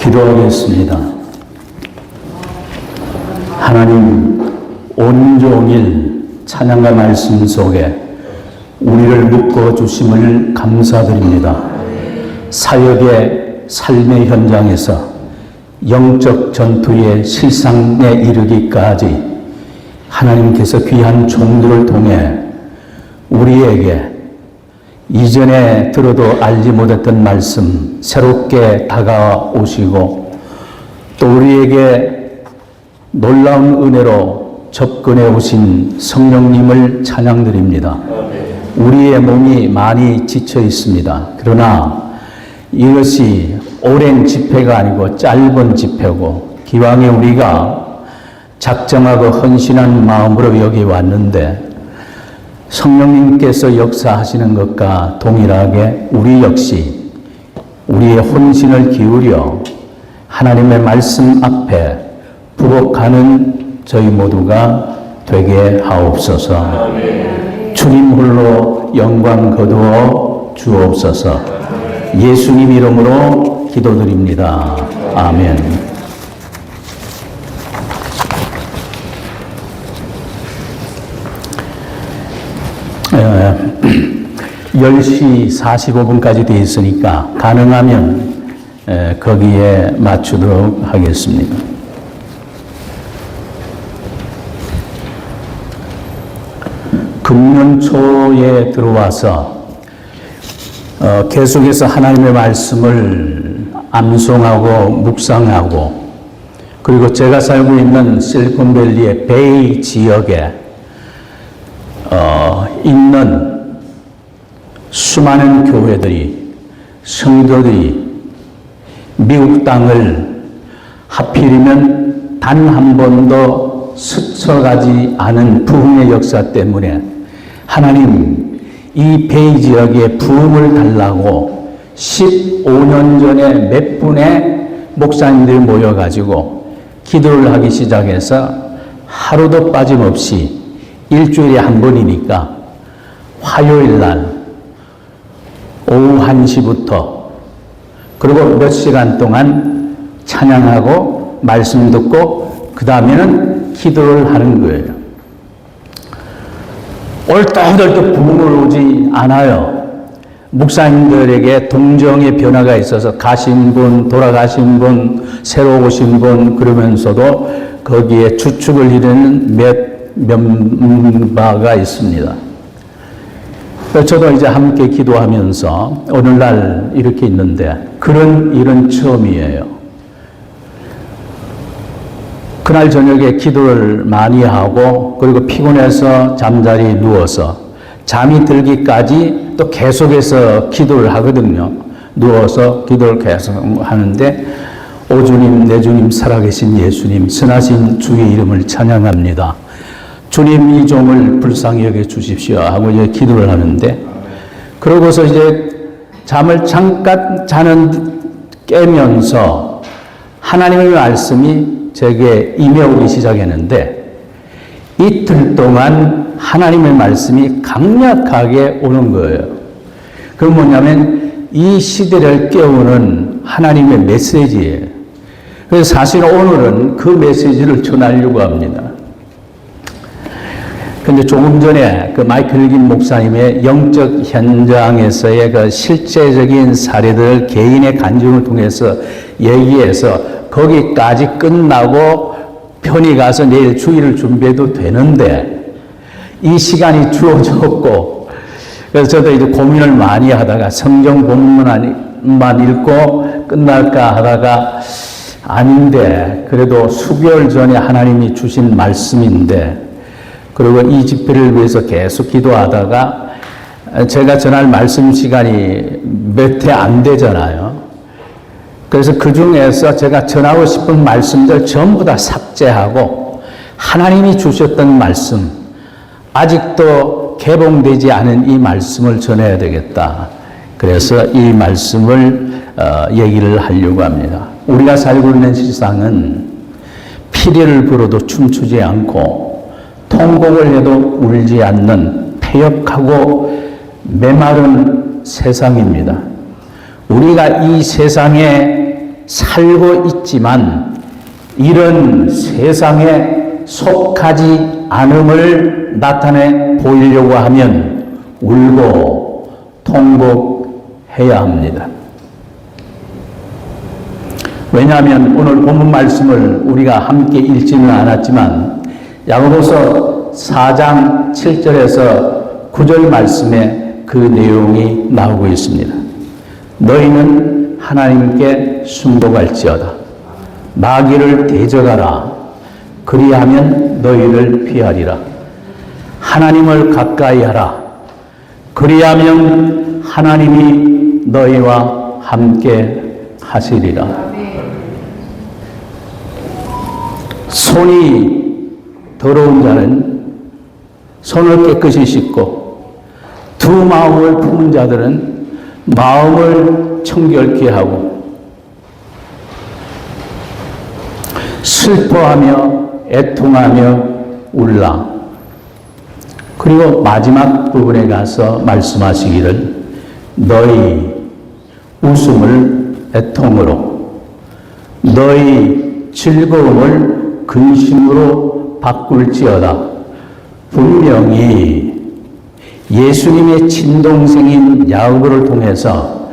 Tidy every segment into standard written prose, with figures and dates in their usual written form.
기도하겠습니다. 하나님, 온종일 찬양과 말씀 속에 우리를 묶어주심을 감사드립니다. 사역의 삶의 현장에서 영적 전투의 실상에 이르기까지 하나님께서 귀한 종들을 통해 우리에게 이전에 들어도 알지 못했던 말씀 새롭게 다가오시고 또 우리에게 놀라운 은혜로 접근해 오신 성령님을 찬양드립니다. 우리의 몸이 많이 지쳐 있습니다. 그러나 이것이 오랜 집회가 아니고 짧은 집회고 기왕에 우리가 작정하고 헌신한 마음으로 여기 왔는데 성령님께서 역사하시는 것과 동일하게 우리 역시 우리의 혼신을 기울여 하나님의 말씀 앞에 부복하는 저희 모두가 되게 하옵소서. 주님 홀로 영광 거두어 주옵소서. 예수님 이름으로 기도드립니다. 아멘. 10시 45분까지 되어 있으니까 가능하면 거기에 맞추도록 하겠습니다. 금년 초에 들어와서 계속해서 하나님의 말씀을 암송하고 묵상하고 그리고 제가 살고 있는 실리콘밸리의 베이 지역에 있는 수많은 교회들이 성도들이 미국 땅을 하필이면 단 한 번도 스쳐가지 않은 부흥의 역사 때문에 하나님 이 베이 지역에 부흥을 달라고 15년 전에 몇 분의 목사님들이 모여가지고 기도를 하기 시작해서 하루도 빠짐없이 일주일에 한 번이니까 화요일 날 오후 1시부터 그리고 몇 시간 동안 찬양하고 말씀 듣고 그 다음에는 기도를 하는 거예요. 얼떨떨 부흥을 오지 않아요. 목사님들에게 동정의 변화가 있어서 가신 분, 돌아가신 분, 새로 오신 분 그러면서도 거기에 주축을 이루는 몇 멤버가 있습니다. 저도 이제 함께 기도하면서 오늘날 이렇게 있는데 그런 일은 처음이에요. 그날 저녁에 기도를 많이 하고 그리고 피곤해서 잠자리에 누워서 잠이 들기까지 또 계속해서 기도를 하거든요. 누워서 기도를 계속 하는데 오 주님, 내 주님, 살아계신 예수님, 선하신 주의 이름을 찬양합니다. 주님 이 종을 불쌍히 여겨 주십시오 하고 이제 기도를 하는데 그러고서 이제 잠을 잠깐 깨면서 하나님의 말씀이 제게 임해오기 시작했는데 이틀 동안 하나님의 말씀이 강력하게 오는 거예요. 그건 뭐냐면 이 시대를 깨우는 하나님의 메시지예요. 그래서 사실 오늘은 그 메시지를 전하려고 합니다. 근데 조금 전에 그 마이클 긴 목사님의 영적 현장에서의 그 실제적인 사례들 개인의 간증을 통해서 얘기해서 거기까지 끝나고 편히 가서 내일 주일을 준비해도 되는데 이 시간이 주어졌고 그래서 저도 이제 고민을 많이 하다가 성경 본문만 읽고 끝날까 하다가 아닌데 그래도 수개월 전에 하나님이 주신 말씀인데 그리고 이 집회를 위해서 계속 기도하다가 제가 전할 말씀 시간이 몇 회 안 되잖아요. 그래서 그 중에서 제가 전하고 싶은 말씀들 전부 다 삭제하고 하나님이 주셨던 말씀, 아직도 개봉되지 않은 이 말씀을 전해야 되겠다. 그래서 이 말씀을 얘기를 하려고 합니다. 우리가 살고 있는 세상은 피리를 불어도 춤추지 않고 통곡을 해도 울지 않는 패역하고 메마른 세상입니다. 우리가 이 세상에 살고 있지만 이런 세상에 속하지 않음을 나타내 보이려고 하면 울고 통곡해야 합니다. 왜냐하면 오늘 본문 말씀을 우리가 함께 읽지는 않았지만 야고보서 4장 7절에서 9절 말씀에 그 내용이 나오고 있습니다. 너희는 하나님께 순복할지어다. 마귀를 대적하라. 그리하면 너희를 피하리라. 하나님을 가까이 하라. 그리하면 하나님이 너희와 함께 하시리라. 손이 더러운 자는 손을 깨끗이 씻고 두 마음을 품은 자들은 마음을 청결케 하고 슬퍼하며 애통하며 울라. 그리고 마지막 부분에 가서 말씀하시기를 너희 웃음을 애통으로 너희 즐거움을 근심으로 바꿀지어다. 분명히 예수님의 친동생인 야고보를 통해서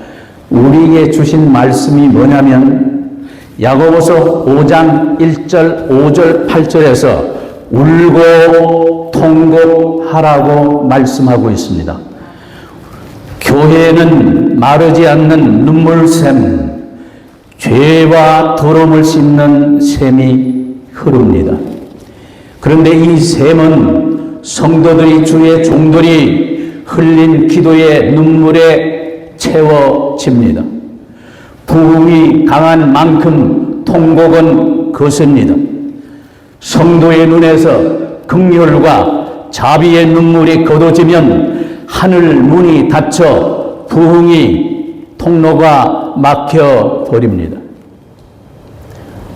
우리에게 주신 말씀이 뭐냐면 야고보서 5장 1절, 5절, 8절에서 울고 통곡하라고 말씀하고 있습니다. 교회는 마르지 않는 눈물샘, 죄와 더러움을 씻는 샘이 흐릅니다. 그런데 이 샘은 성도들이 주의 종들이 흘린 기도의 눈물에 채워집니다. 부흥이 강한 만큼 통곡은 거셉니다. 성도의 눈에서 긍휼과 자비의 눈물이 거둬지면 하늘 문이 닫혀 부흥이 통로가 막혀 버립니다.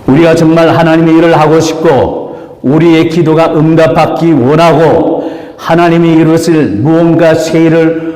우리가 정말 하나님의 일을 하고 싶고 우리의 기도가 응답받기 원하고 하나님이 이루실 무언가 새 일을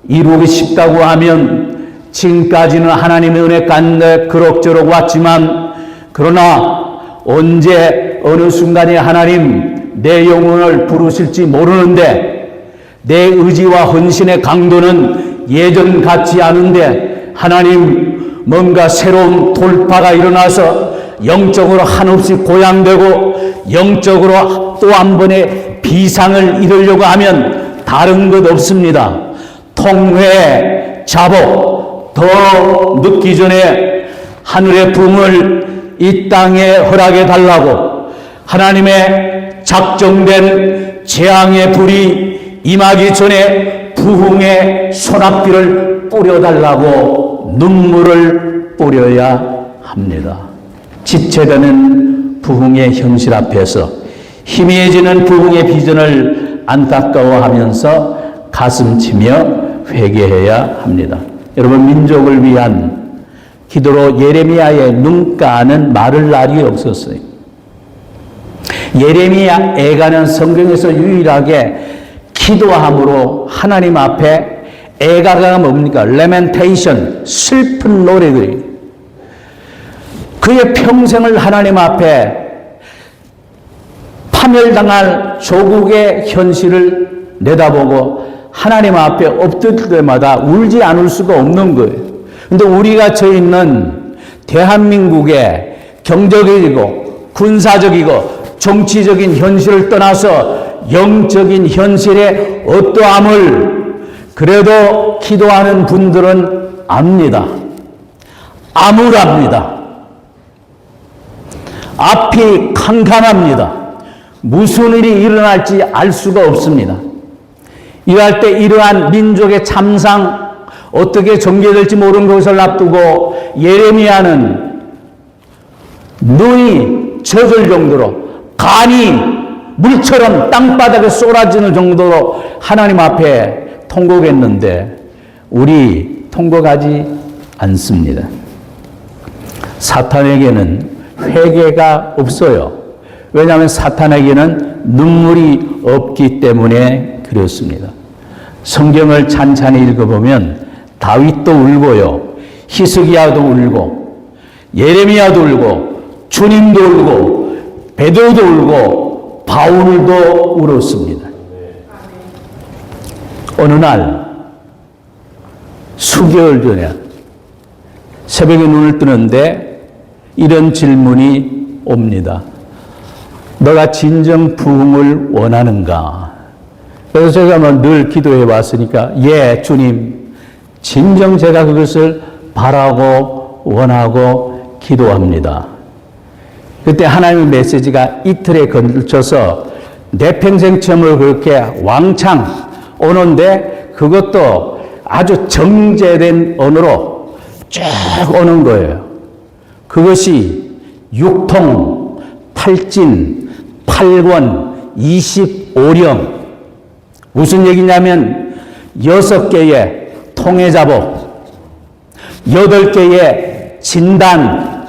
이루고 싶다고 하면 지금까지는 하나님의 은혜 가운데 그럭저럭 왔지만 그러나 언제 어느 순간에 하나님 내 영혼을 부르실지 모르는데 내 의지와 헌신의 강도는 예전 같지 않은데 하나님 뭔가 새로운 돌파가 일어나서 영적으로 한없이 고양되고 영적으로 또 한 번의 비상을 이루려고 하면 다른 것 없습니다. 통회, 자복, 더 늦기 전에 하늘의 붕을 이 땅에 허락해 달라고 하나님의 작정된 재앙의 불이 임하기 전에 부흥의 소낙비를 뿌려달라고 눈물을 뿌려야 합니다. 지체되는 부흥의 현실 앞에서 희미해지는 부흥의 비전을 안타까워하면서 가슴치며 회개해야 합니다. 여러분, 민족을 위한 기도로 예레미야의 눈가는 마를 날이 없었어요. 예레미야 애가는 성경에서 유일하게 기도함으로 하나님 앞에 애가가 뭡니까? 레멘테이션, 슬픈 노래들이 그의 평생을 하나님 앞에 파멸당할 조국의 현실을 내다보고 하나님 앞에 엎드릴 때마다 울지 않을 수가 없는 거예요. 그런데 우리가 저 있는 대한민국의 경제적이고 군사적이고 정치적인 현실을 떠나서 영적인 현실의 어떠함을 그래도 기도하는 분들은 압니다. 암울합니다. 앞이 캄캄합니다. 무슨 일이 일어날지 알 수가 없습니다. 이럴 때 이러한 민족의 참상 어떻게 전개될지 모르는 것을 앞두고 예레미야는 눈이 젖을 정도로 간이 물처럼 땅바닥에 쏟아지는 정도로 하나님 앞에 통곡했는데 우리 통곡하지 않습니다. 사탄에게는 회개가 없어요. 왜냐하면 사탄에게는 눈물이 없기 때문에 그렇습니다. 성경을 찬찬히 읽어보면 다윗도 울고요. 히스기야도 울고 예레미야도 울고 주님도 울고 베드로도 울고 바울도 울었습니다. 어느 날 수개월 전에 새벽에 눈을 뜨는데 이런 질문이 옵니다. 너가 진정 부흥을 원하는가? 그래서 제가 늘 기도해 왔으니까 예 주님, 진정 제가 그것을 바라고 원하고 기도합니다. 그때 하나님의 메시지가 이틀에 걸쳐서 내 평생 처음으로 그렇게 왕창 오는데 그것도 아주 정제된 언어로 쭉 오는 거예요. 그것이 6통, 8진, 8권, 25령. 무슨 얘기냐면 6개의 통해자복, 8개의 진단,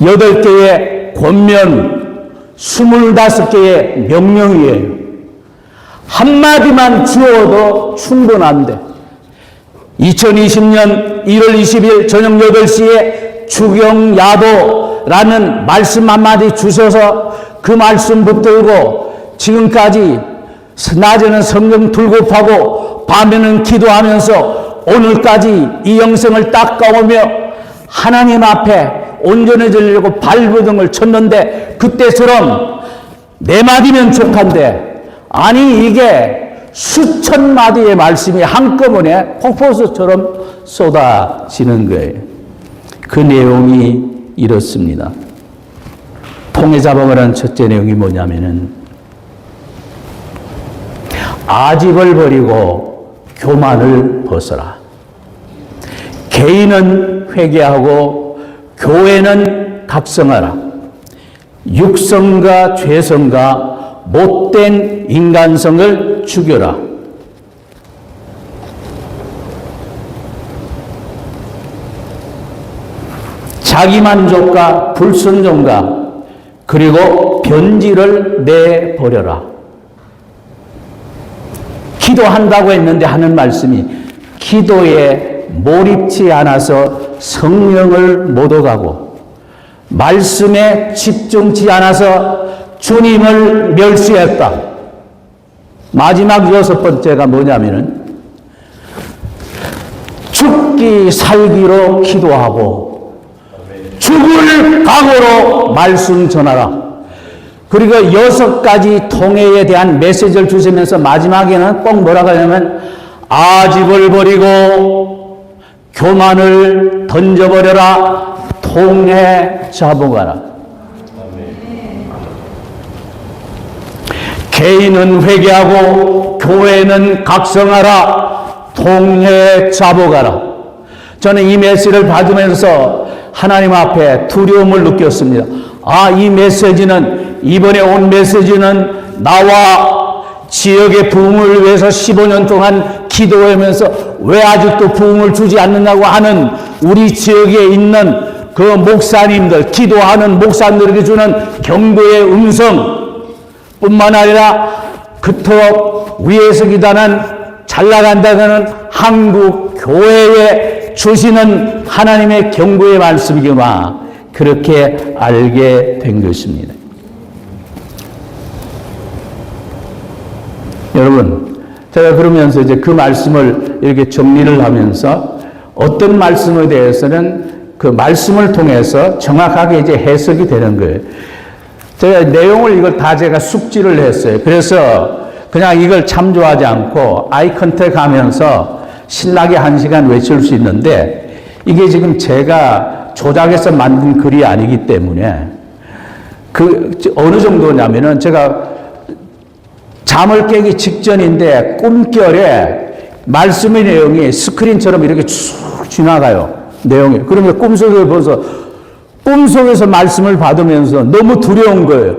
8개의 권면, 25개의 명령이에요. 한마디만 주어도 충분한데 2020년 1월 20일 저녁 8시에 주경야도라는 말씀 한마디 주셔서 그 말씀 붙들고 지금까지 낮에는 성경 들고파고 밤에는 기도하면서 오늘까지 이 영성을 닦아오며 하나님 앞에 온전해지려고 발버둥을 쳤는데 그때처럼 4마디면 족한데 아니 이게 수천 마디의 말씀이 한꺼번에 폭포수처럼 쏟아지는 거예요. 그 내용이 이렇습니다. 통해자복을 한 첫째 내용이 뭐냐면은 아집을 버리고 교만을 벗어라. 개인은 회개하고 교회는 각성하라. 육성과 죄성과 못된 인간성을 죽여라. 자기만족과 불순종과 그리고 변질을 내버려라. 기도한다고 했는데 하는 말씀이 기도에 몰입치 않아서 성령을 못 오가고 말씀에 집중치 않아서 주님을 멸시했다. 마지막 6번째가 뭐냐면은 죽기 살기로 기도하고 죽을 각오로 말씀 전하라. 그리고 6가지 통해에 대한 메시지를 주시면서 마지막에는 꼭 뭐라고 하냐면 아집을 버리고 교만을 던져버려라. 통해 잡아가라. 개인은 회개하고 교회는 각성하라. 통해 잡아가라. 저는 이 메시지를 받으면서 하나님 앞에 두려움을 느꼈습니다. 아, 이 메시지는 이번에 온 메시지는 나와 지역의 부흥을 위해서 15년 동안 기도하면서 왜 아직도 부흥을 주지 않느냐고 하는 우리 지역에 있는 그 목사님들, 기도하는 목사님들에게 주는 경고의 음성 뿐만 아니라 그토록 위에서 기도하는 잘 나간다는 한국 교회에 주시는 하나님의 경고의 말씀이구나. 그렇게 알게 된 것입니다. 여러분, 제가 그러면서 이제 그 말씀을 이렇게 정리를 하면서 어떤 말씀에 대해서는 그 말씀을 통해서 정확하게 이제 해석이 되는 거예요. 제가 내용을 이걸 다 제가 숙지를 했어요. 그래서 그냥 이걸 참조하지 않고 아이 컨택 하면서 신나게 1시간 외칠 수 있는데 이게 지금 제가 조작해서 만든 글이 아니기 때문에 그 어느 정도냐면은 제가 잠을 깨기 직전인데 꿈결에 말씀의 내용이 스크린처럼 이렇게 쭉 지나가요. 내용이. 그러면 꿈속에 벌써 꿈속에서 말씀을 받으면서 너무 두려운 거예요.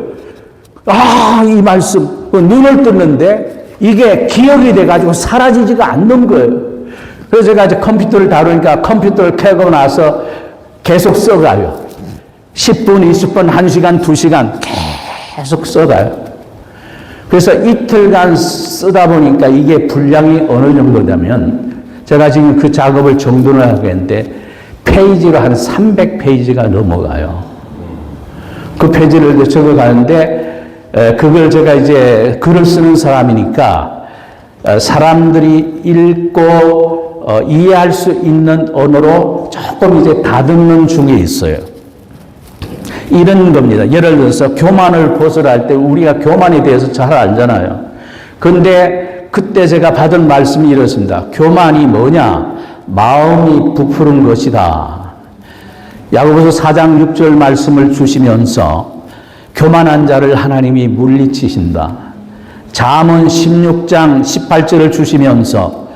아, 이 말씀. 눈을 뜨는데 이게 기억이 돼가지고 사라지지가 않는 거예요. 그래서 제가 이제 컴퓨터를 다루니까 컴퓨터를 켜고 나서 계속 써가요. 10분, 20분, 1시간, 2시간 계속 써가요. 그래서 이틀간 쓰다 보니까 이게 분량이 어느 정도냐면 제가 지금 그 작업을 정돈을 하겠는데 페이지로 한 300페이지가 넘어가요. 그 페이지를 적어가는데, 그걸 제가 이제 글을 쓰는 사람이니까, 사람들이 읽고, 이해할 수 있는 언어로 조금 이제 다듬는 중에 있어요. 이런 겁니다. 예를 들어서 교만을 벗으라 할 때 우리가 교만에 대해서 잘 알잖아요. 그런데 그때 제가 받은 말씀이 이렇습니다. 교만이 뭐냐? 마음이 부푸른 것이다. 야고보서 4장 6절 말씀을 주시면서 교만한 자를 하나님이 물리치신다. 잠언 16장 18절을 주시면서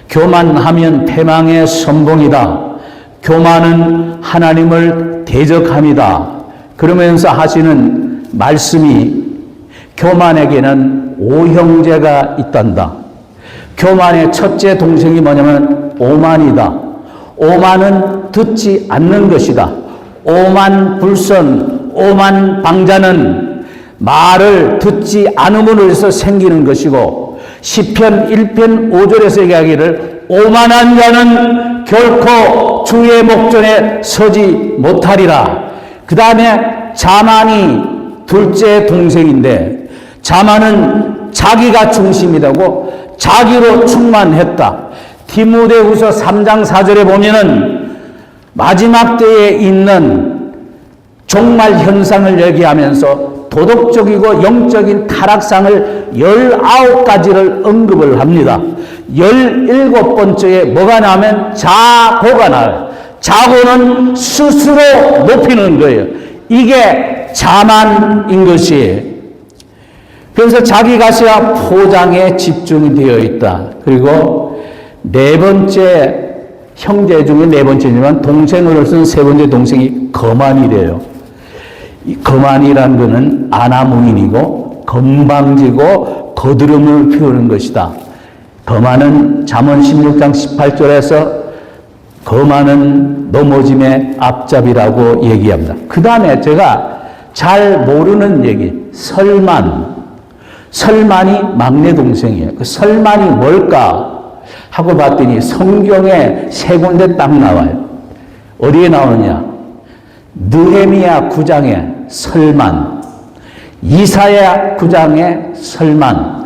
교만하면 패망의 선봉이다. 교만은 하나님을 대적함이다. 그러면서 하시는 말씀이 교만에게는 오형제가 있단다. 교만의 첫째 동생이 뭐냐면 오만이다. 오만은 듣지 않는 것이다. 오만 불선, 오만 방자는 말을 듣지 않음으로 해서 생기는 것이고, 시편 1편 5절에서 얘기하기를 오만한 자는 결코 주의 목전에 서지 못하리라. 그 다음에 자만이 둘째 동생인데, 자만은 자기가 중심이라고 자기로 충만했다. 디모데후서 3장 4절에 보면은 마지막 때에 있는 종말 현상을 얘기하면서 도덕적이고 영적인 타락상을 19가지를 언급을 합니다. 17번째에 뭐가 나오면 자고가 나와요. 자고는 스스로 높이는 거예요. 이게 자만인 것이에요. 그래서 자기 가시와 포장에 집중이 되어 있다. 그리고 네 번째 형제 중에 네 번째지만 동생으로서는 세 번째 동생이 거만이래요. 이 거만이라는 것은 아나무인이고 건방지고 거드름을 피우는 것이다. 거만은 잠언 16장 18절에서 거만은 넘어짐의 앞잡이라고 얘기합니다. 그 다음에 제가 잘 모르는 얘기, 설만. 설만이 막내 동생이에요. 그 설만이 뭘까 하고 봤더니 성경에 세 군데 딱 나와요. 어디에 나오느냐? 느헤미야 9장에 설만, 이사야 9장에 설만,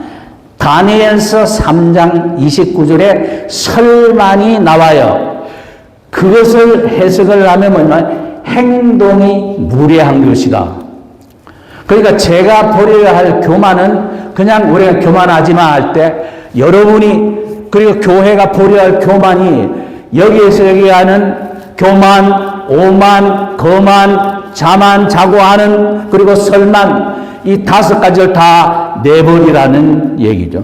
다니엘서 3장 29절에 설만이 나와요. 그것을 해석을 하면 뭐냐면 행동이 무례한 것이다. 그러니까 제가 버려야 할 교만은 그냥 우리가 교만하지 마 할 때 여러분이 그리고 교회가 버려야 할 교만이 여기에서 얘기하는 교만, 오만, 거만, 자만, 자고하는 그리고 설만 이 5가지를 다 내버리라는 얘기죠.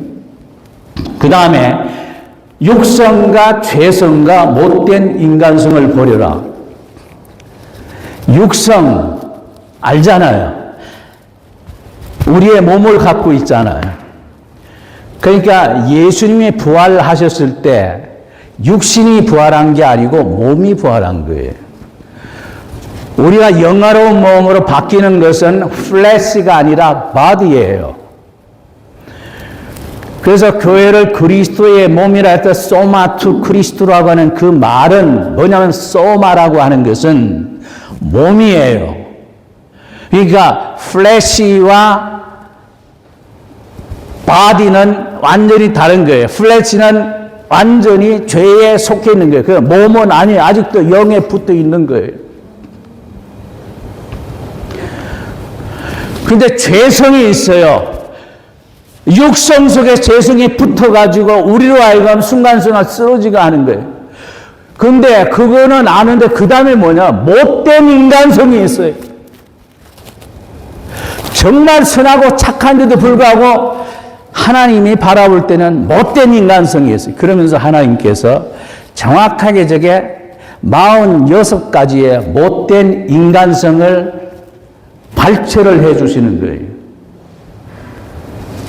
그 다음에 육성과 죄성과 못된 인간성을 버려라. 육성 알잖아요. 우리의 몸을 갖고 있잖아요. 그러니까 예수님이 부활하셨을 때 육신이 부활한 게 아니고 몸이 부활한 거예요. 우리가 영화로운 몸으로 바뀌는 것은 플래시가 아니라 바디예요. 그래서 교회를 그리스도의 몸이라 해서 소마 투 그리스도라고 하는 그 말은 뭐냐면 소마라고 하는 것은 몸이에요. 그러니까 플래시와 바디는 완전히 다른 거예요. 플래시는 완전히 죄에 속해 있는 거예요. 그 몸은 아니에요. 아직도 영에 붙어 있는 거예요. 근데 죄성이 있어요. 육성 속에 죄성이 붙어가지고 우리로 하여금 순간순간 쓰러지게 하는 거예요. 근데 그거는 아는데 그 다음에 뭐냐? 못된 인간성이 있어요. 정말 선하고 착한데도 불구하고 하나님이 바라볼 때는 못된 인간성이 있어요. 그러면서 하나님께서 정확하게 저게 46가지의 못된 인간성을 발표를 해 주시는 거예요.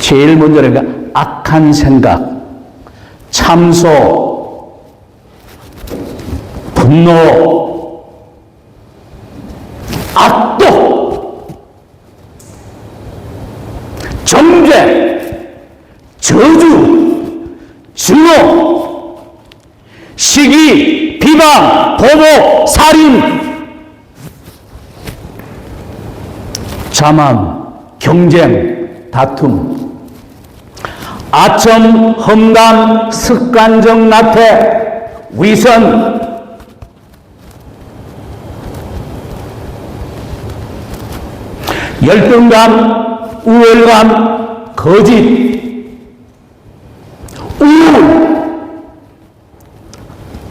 제일 먼저가 악한 생각, 참소, 분노, 악독, 정죄, 저주, 증오, 시기, 비방, 비방, 보복, 살인, 자만, 경쟁, 다툼, 아첨, 험담, 습관적 나태, 위선, 열등감, 우월감, 거짓, 우울,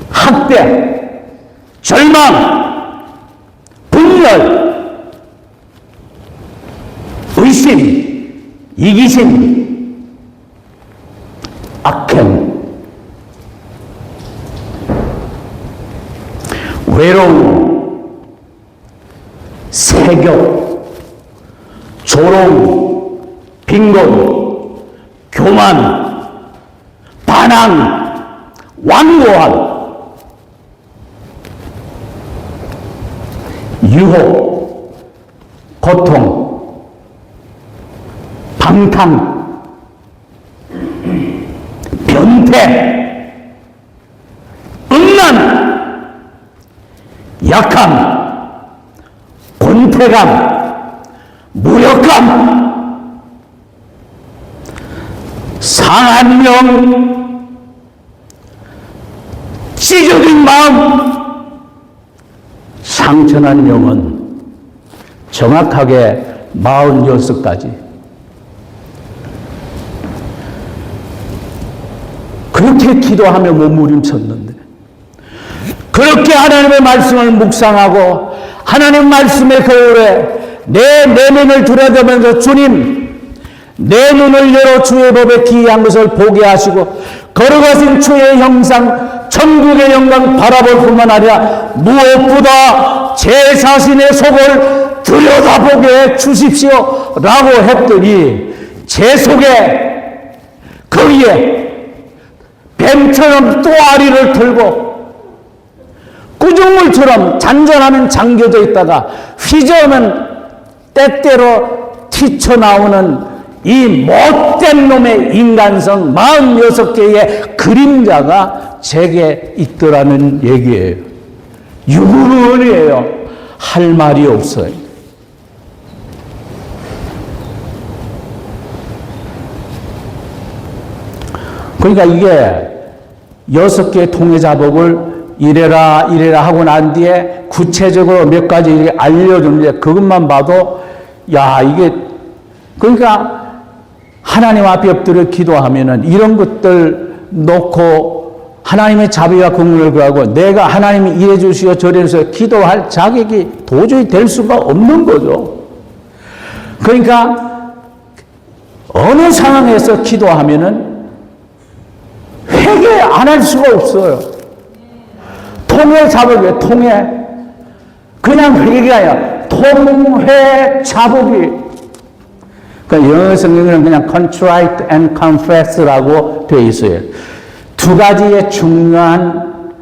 학대, 절망, 분열, 의심, 이기심, 악행, 외로움, 세욕, 조롱, 빈곤, 교만, 반항, 완고함, 유혹, 고통, 방탕, 변태, 음란, 약함, 권태감, 무력감, 상한 명, 찌적인 마음, 상처난 영혼, 정확하게 46가지. 그렇게 기도하며 몸부림쳤는데, 그렇게 하나님의 말씀을 묵상하고 하나님 말씀의 거울에 내 내면을 들여다보면서 주님, 내 눈을 열어 주의 법에 기이한 것을 보게 하시고 걸어가신 주의 형상, 천국의 영광 바라볼 뿐만 아니라 무엇보다 제 자신의 속을 들여다보게 해 주십시오 라고 했더니 제 속에 거기에 뱀처럼 또아리를 들고 구중물처럼 잔잔하면 잠겨져 있다가 휘저으면 때때로 튀쳐나오는 이 못된 놈의 인간성 46개의 그림자가 제게 있더라는 얘기예요. 유구문이에요. 할 말이 없어요. 그러니까 이게 6개의 통해자복을 이래라 하고 난 뒤에 구체적으로 몇 가지 알려주는데 그것만 봐도 야 이게 그러니까 하나님 앞에 엎드려 기도하면은 이런 것들 놓고 하나님의 자비와 긍휼을 구하고 내가 하나님이 이래 주시오 저래 주시오 기도할 자격이 도저히 될 수가 없는 거죠. 그러니까 어느 상황에서 기도하면은 회개 안 할 수가 없어요. 통회 자복이에요. 통회. 그냥 회개가 아니라 통회 자복이. 그러니까 영어 성경에는 그냥 contrite and confess라고 되어 있어요. 두 가지의 중요한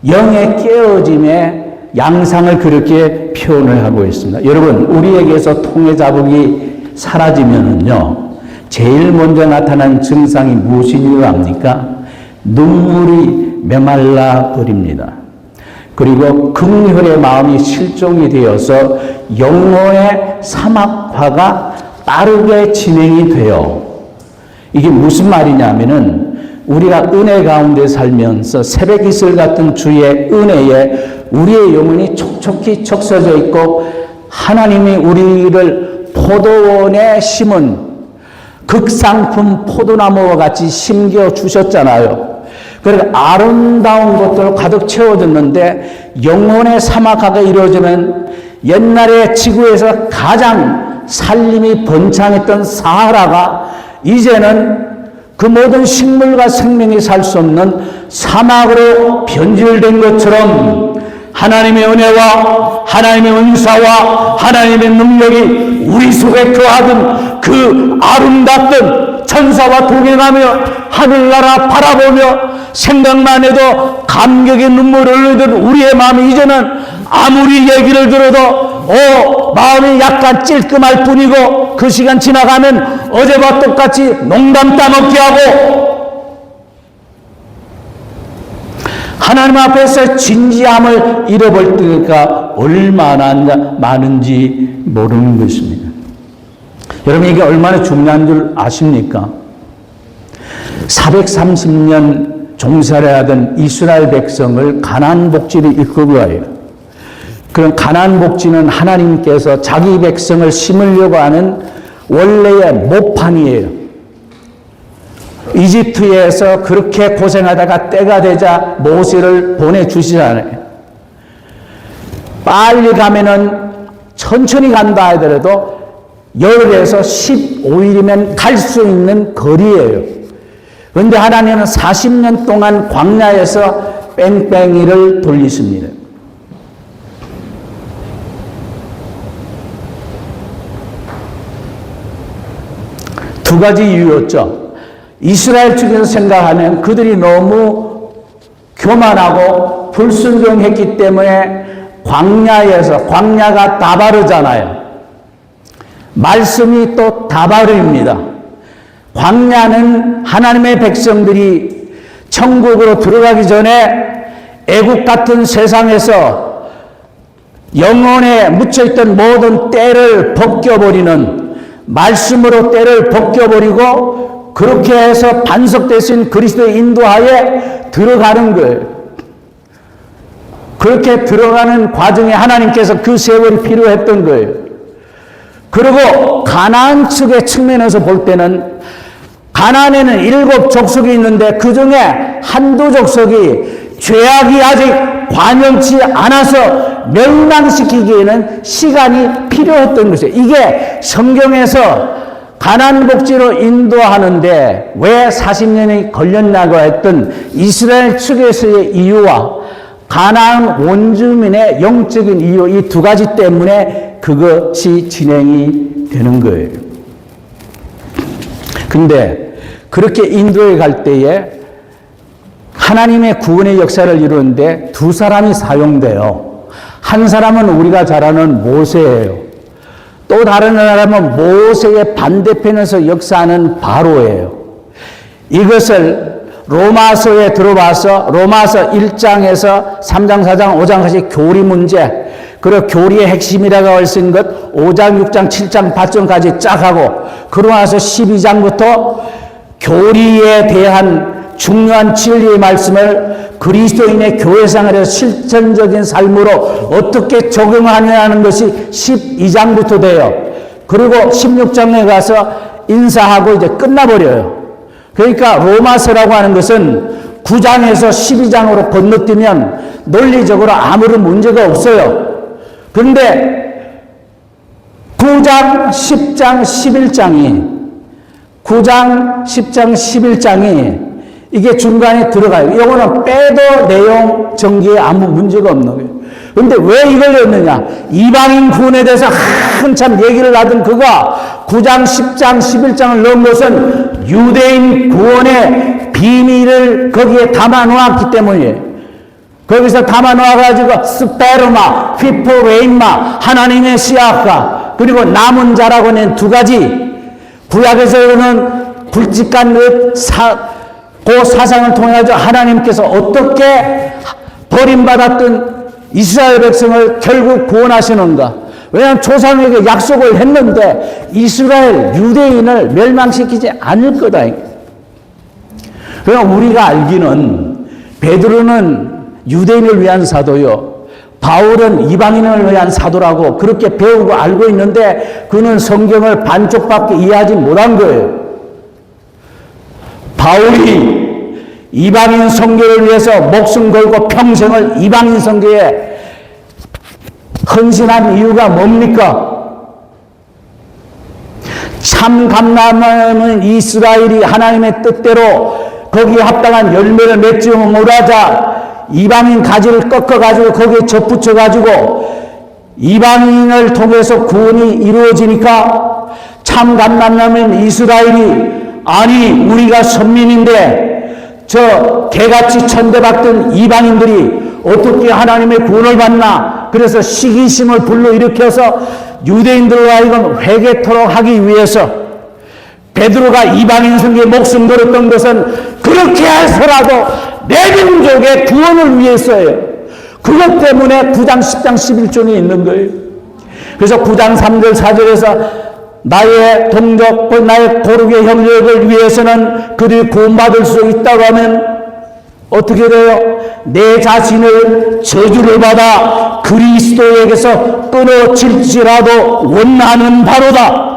영의 깨어짐의 양상을 그렇게 표현을 하고 있습니다. 여러분, 우리에게서 통회 자복이 사라지면은요, 제일 먼저 나타난 증상이 무엇인 줄 압니까? 눈물이 메말라 버립니다. 그리고 긍휼의 마음이 실종이 되어서 영혼의 사막화가 빠르게 진행이 돼요. 이게 무슨 말이냐면은 우리가 은혜 가운데 살면서 새벽 이슬 같은 주의 은혜에 우리의 영혼이 촉촉히 적셔져 있고 하나님이 우리를 포도원에 심은 극상품 포도나무와 같이 심겨 주셨잖아요. 그러니까 아름다운 것들로 가득 채워졌는데 영혼의 사막화가 이루어지면 옛날에 지구에서 가장 산림이 번창했던 사하라가 이제는 그 모든 식물과 생명이 살 수 없는 사막으로 변질된 것처럼 하나님의 은혜와 하나님의 은사와 하나님의 능력이 우리 속에 거하던 그 아름답던 천사와 동행하며 하늘나라 바라보며 생각만 해도 감격의 눈물을 흘리던 우리의 마음이 이제는 아무리 얘기를 들어도 마음이 약간 찔끔할 뿐이고 그 시간 지나가면 어제와 똑같이 농담 따먹게 하고 하나님 앞에서 진지함을 잃어버릴 때가 얼마나 많은지 모르는 것입니다. 여러분, 이게 얼마나 중요한 줄 아십니까? 430년 종살이 하던 이스라엘 백성을 가나안 복지로 이끌고 가요. 그런 가나안 복지는 하나님께서 자기 백성을 심으려고 하는 원래의 모판이에요. 이집트에서 그렇게 고생하다가 때가 되자 모세를 보내주시잖아요. 빨리 가면은 천천히 간다 하더라도 열에서 15일이면 갈 수 있는 거리예요. 그런데 하나님은 40년 동안 광야에서 뺑뺑이를 돌리십니다. 두 가지 이유였죠. 이스라엘 측에서 생각하면 그들이 너무 교만하고 불순종했기 때문에 광야가 다바르잖아요. 말씀이 또 다바르입니다. 광야는 하나님의 백성들이 천국으로 들어가기 전에 애국 같은 세상에서 영혼에 묻혀있던 모든 때를 벗겨버리는, 말씀으로 때를 벗겨버리고 그렇게 해서 반석되신 그리스도의 인도하에 들어가는 거예요. 그렇게 들어가는 과정에 하나님께서 그 세월이 필요했던 거예요. 그리고 가나안 측의 측면에서 볼 때는 가나안에는 7 족속이 있는데 그 중에 한두 족속이 죄악이 아직 관영치 않아서 멸망시키기에는 시간이 필요했던 것이에요. 이게 성경에서 가나안 복지로 인도하는데 왜 40년이 걸렸냐고 했던 이스라엘 측에서의 이유와 가나안 원주민의 영적인 이유, 이 두 가지 때문에 그것이 진행이 되는 거예요. 근데 그렇게 인도에 갈 때에 하나님의 구원의 역사를 이루는데 두 사람이 사용돼요. 한 사람은 우리가 잘 아는 모세예요. 또 다른 사람은 모세의 반대편에서 역사하는 바로예요. 이것을 로마서에 들어봐서 로마서 1장에서 3장, 4장, 5장까지 교리 문제, 그리고 교리의 핵심이라고 할 수 있는 것 5장, 6장, 7장, 8장까지 쫙 하고 그러고 나서 12장부터 교리에 대한 중요한 진리의 말씀을 그리스도인의 교회생활에서 실천적인 삶으로 어떻게 적용하느냐는 것이 12장부터 돼요. 그리고 16장에 가서 인사하고 이제 끝나버려요. 그러니까 로마서라고 하는 것은 9장에서 12장으로 건너뛰면 논리적으로 아무런 문제가 없어요. 그런데 9장, 10장, 11장이 9장, 10장, 11장이 이게 중간에 들어가요. 이거는 빼도 내용 전개에 아무 문제가 없는 거예요. 그런데 왜 이걸 넣느냐? 이방인 구원에 대해서 한참 얘기를 하던 그가 9장, 10장, 11장을 넣은 것은 유대인 구원의 비밀을 거기에 담아 놓았기 때문이에요. 거기서 담아 놓아가지고 스페르마, 휘포레인마, 하나님의 시아가, 그리고 남은 자라고 낸 두 가지, 구약에서는 굵직한 그 사상을 통해 하나님께서 어떻게 버림받았던 이스라엘 백성을 결국 구원하시는가. 왜냐하면 조상에게 약속을 했는데 이스라엘 유대인을 멸망시키지 않을 거다. 그럼 우리가 알기는 베드로는 유대인을 위한 사도요, 바울은 이방인을 위한 사도라고 그렇게 배우고 알고 있는데 그는 성경을 반쪽밖에 이해하지 못한 거예요. 바울이 이방인 선교를 위해서 목숨 걸고 평생을 이방인 선교에 헌신한 이유가 뭡니까? 참 감람은 이스라엘이 하나님의 뜻대로 거기에 합당한 열매를 맺지 못하자 이방인 가지를 꺾어가지고 거기에 접붙여가지고 이방인을 통해서 구원이 이루어지니까 참 감람은 이스라엘이 아니 우리가 선민인데 저 개같이 천대받던 이방인들이 어떻게 하나님의 구원을 받나. 그래서 시기심을 불러일으켜서 유대인들과 하여금 회개토록 하기 위해서 베드로가 이방인 선교에 목숨 걸었던 것은 그렇게 해서라도 내 민족의 구원을 위해서예요. 그것 때문에 9장, 10장, 11절이 있는 거예요. 그래서 9장 3절, 4절에서 나의 동족, 나의 고르게 형제를 위해서는 그들이 구원받을 수 있다고 하면 어떻게 돼요? 내 자신을 저주를 받아 그리스도에게서 끊어질지라도 원하는 바로다.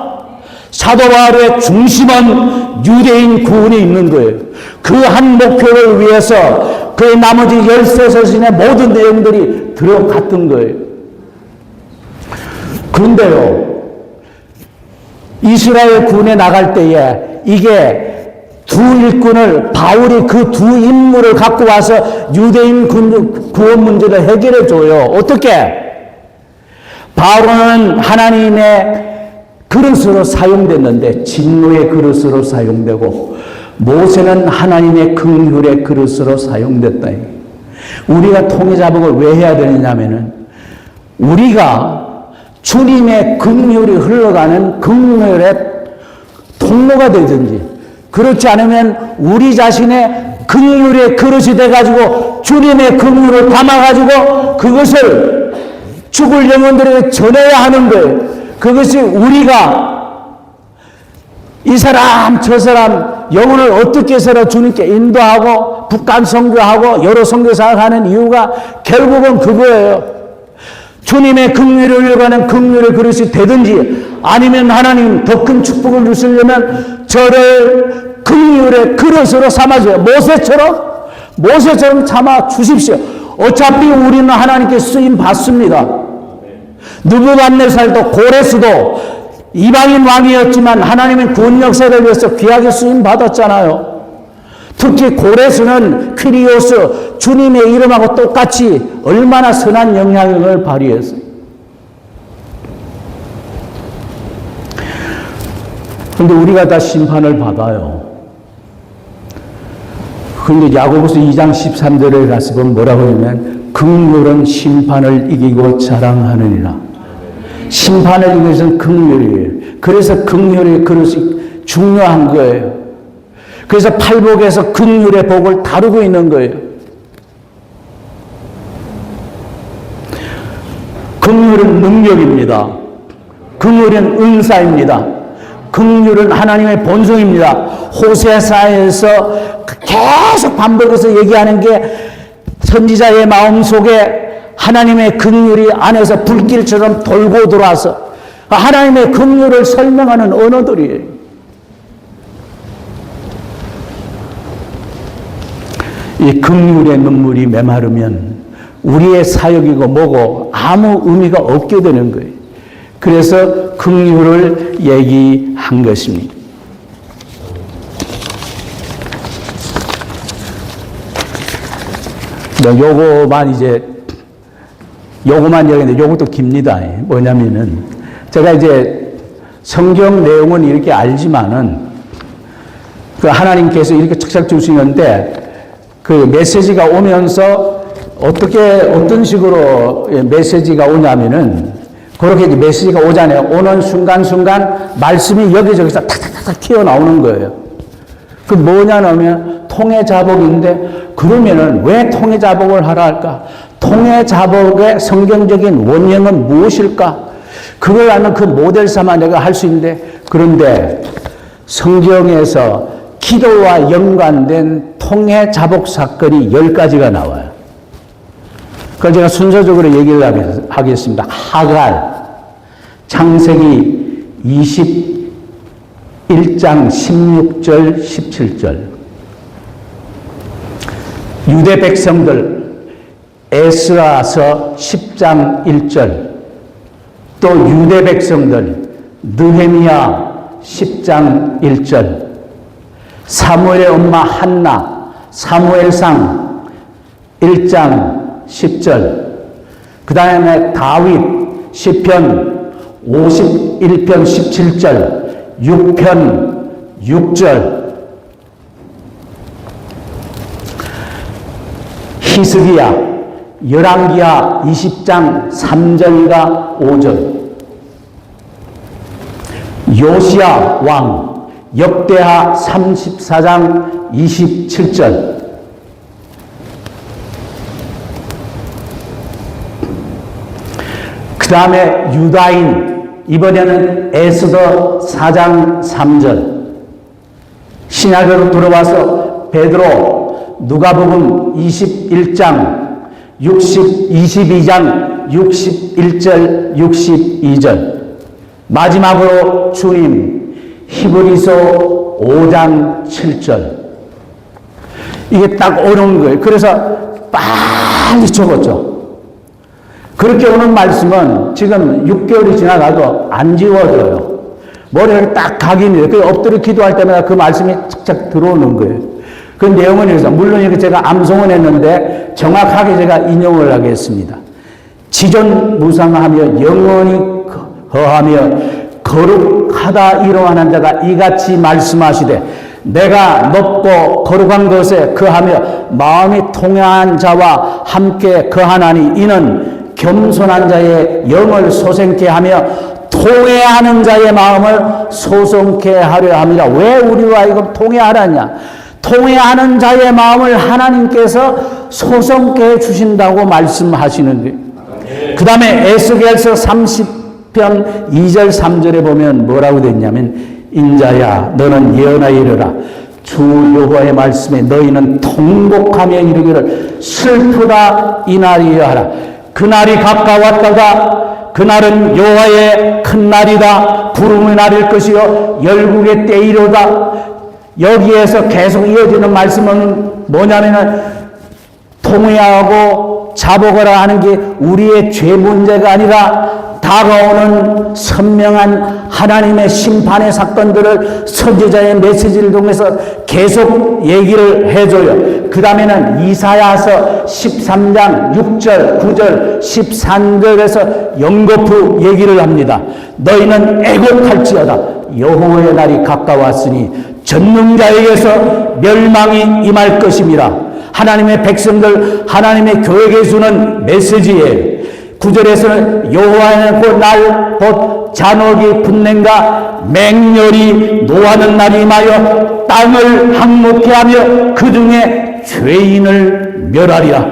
사도 바울의 중심은 유대인 구원이 있는 거예요. 그 한 목표를 위해서 그의 나머지 13서신의 모든 내용들이 들어갔던 거예요. 그런데요, 이스라엘 군에 나갈 때에 이게 두 일꾼을, 바울이 그 두 인물을 갖고 와서 유대인 구원 문제를 해결해 줘요. 어떻게? 바울은 하나님의 그릇으로 사용됐는데 진노의 그릇으로 사용되고, 모세는 하나님의 긍휼의 그릇으로 사용됐다. 우리가 통일자복을 왜 해야 되느냐면은 우리가 주님의 긍휼이 흘러가는 긍휼의 통로가 되든지, 그렇지 않으면 우리 자신의 긍휼의 그릇이 돼가지고 주님의 긍휼을 담아가지고 그것을 죽을 영혼들에게 전해야 하는 거예요. 그것이 우리가 이 사람 저 사람 영혼을 어떻게 해서 주님께 인도하고 북한 선교하고 여러 선교사를 하는 이유가 결국은 그거예요. 주님의 긍휼을 흘러가는 긍휼의 그릇이 되든지, 아니면 하나님 더 큰 축복을 주시려면 저를 긍휼의 그릇으로 삼아줘요. 모세처럼 삼아 주십시오. 어차피 우리는 하나님께 쓰임 받습니다. 느부갓네살도 고레스도 이방인 왕이었지만 하나님의 구원 역사를 위해서 귀하게 쓰임 받았잖아요. 특히 고레스는 퀴리오스, 주님의 이름하고 똑같이 얼마나 선한 영향력을 발휘했어요. 그런데 우리가 다 심판을 받아요. 그런데 야고보서 2장 13절에 가서 보면 뭐라고 하냐면 긍휼은 심판을 이기고 자랑하느니라. 심판을 이기는 것은 긍휼이에요. 그래서 긍휼의 그릇이 중요한 거예요. 그래서 팔복에서 긍휼의 복을 다루고 있는 거예요. 긍휼은 능력입니다. 긍휼은 은사입니다. 긍휼은 하나님의 본성입니다. 호세아서에서 계속 반복해서 얘기하는 게 선지자의 마음속에 하나님의 긍휼이 안에서 불길처럼 돌고 들어와서 하나님의 긍휼을 설명하는 언어들이에요. 이 긍휼의 눈물이 메마르면 우리의 사역이고 뭐고 아무 의미가 없게 되는 거예요. 그래서 긍휼을 얘기한 것입니다. 요거만 얘기했는데 요것도 깁니다. 뭐냐면은 제가 이제 성경 내용은 이렇게 알지만은 그 하나님께서 이렇게 착착 주시는데 그 메시지가 오면서 어떤 식으로 메시지가 오냐면은 그렇게 메시지가 오잖아요. 오는 순간순간 말씀이 여기저기서 탁탁탁 튀어나오는 거예요. 그 뭐냐면 통해자복인데, 그러면은 왜 통해자복을 하라 할까? 통해자복의 성경적인 원형은 무엇일까? 그걸 아는 그 모델 삼아 내가 할 수 있는데, 그런데 성경에서 기도와 연관된 통해자복 사건이 10가지가 나와요. 그걸 제가 순서적으로 얘기를 하겠습니다. 하갈, 창세기 21장 16절, 17절. 유대 백성들, 에스라서 10장 1절. 또 유대 백성들, 느헤미야 10장 1절. 사무엘의 엄마 한나, 사무엘상 1장 10절. 그 다음에 다윗 시편 51편 17절, 6편 6절. 히스기야, 열왕기하 20장 3절과 5절. 요시야 왕, 역대하 34장 27절. 다음에 유다인, 이번에는 에스더 4장 3절. 신약으로 들어와서 베드로, 누가복음 21장 22장 61절 62절. 마지막으로 주님, 히브리서 5장 7절. 이게 딱 오는 거예요. 그래서 빨리 적었죠. 그렇게 오는 말씀은 지금 6개월이 지나가도 안 지워져요. 머리를 딱 각인해요. 그 엎드려 기도할 때마다 그 말씀이 착착 들어오는 거예요. 그 내용은 이래서, 물론 이렇게 제가 암송은 했는데 정확하게 제가 인용을 하겠습니다. 지존무상하며 영원히 거하며 거룩하다 이러한 자가 이같이 말씀하시되, 내가 높고 거룩한 것에 거하며 마음이 통해한 자와 함께 거하나니 이는 겸손한 자의 영을 소생케 하며 통해하는 자의 마음을 소송케 하려 합니다. 왜 우리와 이거 통해하라냐? 통해하는 자의 마음을 하나님께서 소송케 해주신다고 말씀하시는 거예요. 그 다음에 에스겔서 30편 2절 3절에 보면 뭐라고 됐냐면, 인자야 너는 예언하여 이르라. 주 여호와의 말씀에 너희는 통곡하며 이르기를 슬프다 이 날이여 하라. 그날이 가까웠다가 그날은 여호와의 큰 날이다. 부름의 날일 것이요 열국의 때이로다. 여기에서 계속 이어지는 말씀은 뭐냐면은, 통회하고 자복하라 하는 게 우리의 죄 문제가 아니라 다가오는 선명한 하나님의 심판의 사건들을 선지자의 메시지를 통해서 계속 얘기를 해줘요. 그 다음에는 이사야서 13장 6절, 9절, 13절에서 연거푸 얘기를 합니다. 너희는 애곡할지어다. 여호와의 날이 가까웠으니 전능자에게서 멸망이 임할 것임이라. 하나님의 백성들, 하나님의 교회에 주는 메시지예요. 9절에서는 여호와의 곧 날, 곧 잔혹이 분냄과 맹렬히 노하는 날이 임하여 땅을 항목케 하며 그 중에 죄인을 멸하리라.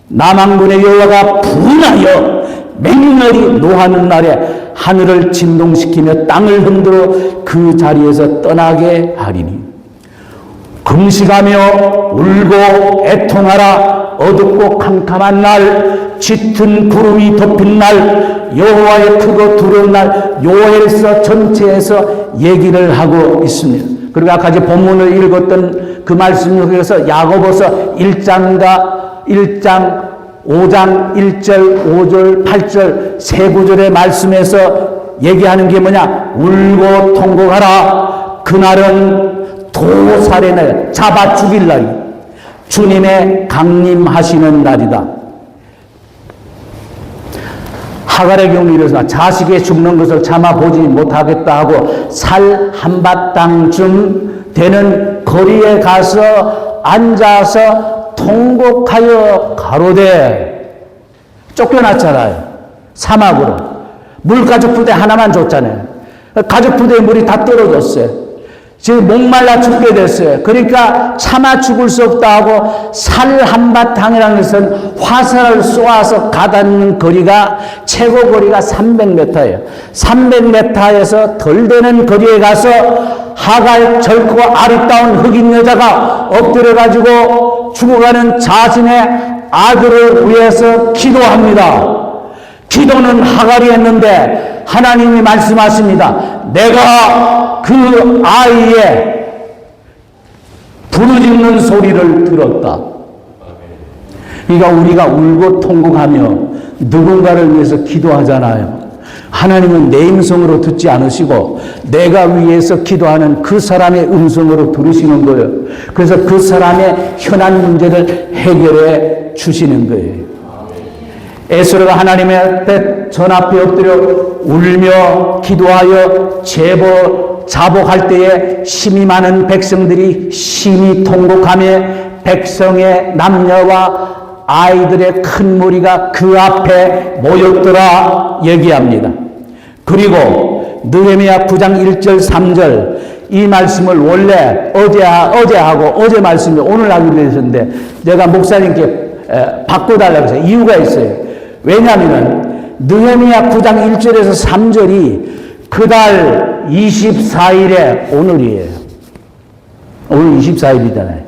남왕군의 여호와가 분하여 맹렬히 노하는 날에 하늘을 진동시키며 땅을 흔들어 그 자리에서 떠나게 하리니, 금식하며 울고 애통하라. 어둡고 캄캄한 날, 짙은 구름이 덮인 날, 여호와의 크고 두려운 날, 요엘서 전체에서 얘기를 하고 있습니다. 그리고 아까 본문을 읽었던 그 말씀 중에서 야고보서 1장 5장 1절, 5절, 8절 세 구절의 말씀에서 얘기하는 게 뭐냐? 울고 통곡하라. 그날은 도살의 날, 잡아 죽일 날이 주님의 강림하시는 날이다. 하갈의 경우 이래서 자식이 죽는 것을 참아보지 못하겠다 하고 살 한바탕쯤 되는 거리에 가서 앉아서 통곡하여 가로되, 쫓겨났잖아요. 사막으로. 물가죽 부대 하나만 줬잖아요. 가죽 부대에 물이 다 떨어졌어요. 지금 목말라 죽게 됐어요. 그러니까 차마 죽을 수 없다 하고 살 한바탕이라는 것은 화살을 쏘아서 가닿는 거리가, 최고 거리가 300m예요. 300m에서 덜 되는 거리에 가서 하갈 젊고 아름다운 흑인 여자가 엎드려가지고 죽어가는 자신의 아들을 위해서 기도합니다. 기도는 하갈이 했는데 하나님이 말씀하십니다. 내가 그 아이의 부르짖는 소리를 들었다. 그러니까 우리가 울고 통곡하며 누군가를 위해서 기도하잖아요. 하나님은 내 음성으로 듣지 않으시고 내가 위해서 기도하는 그 사람의 음성으로 들으시는 거예요. 그래서 그 사람의 현안 문제를 해결해 주시는 거예요. 에스라가 하나님의 앞에 전 앞에 엎드려 울며 기도하여 자복할 때에 심히 많은 백성들이 심히 통곡하며 백성의 남녀와 아이들의 큰 무리가 그 앞에 모였더라 얘기합니다. 그리고 느헤미야 9장 1절 3절 이 말씀을 원래 어제 말씀이 오늘 하기로 했었는데 내가 목사님께 바꿔달라고 해서 이유가 있어요. 왜냐하면 느헤미야 9장 1절에서 3절이 그달 24일에 오늘이에요. 오늘 24일이잖아요.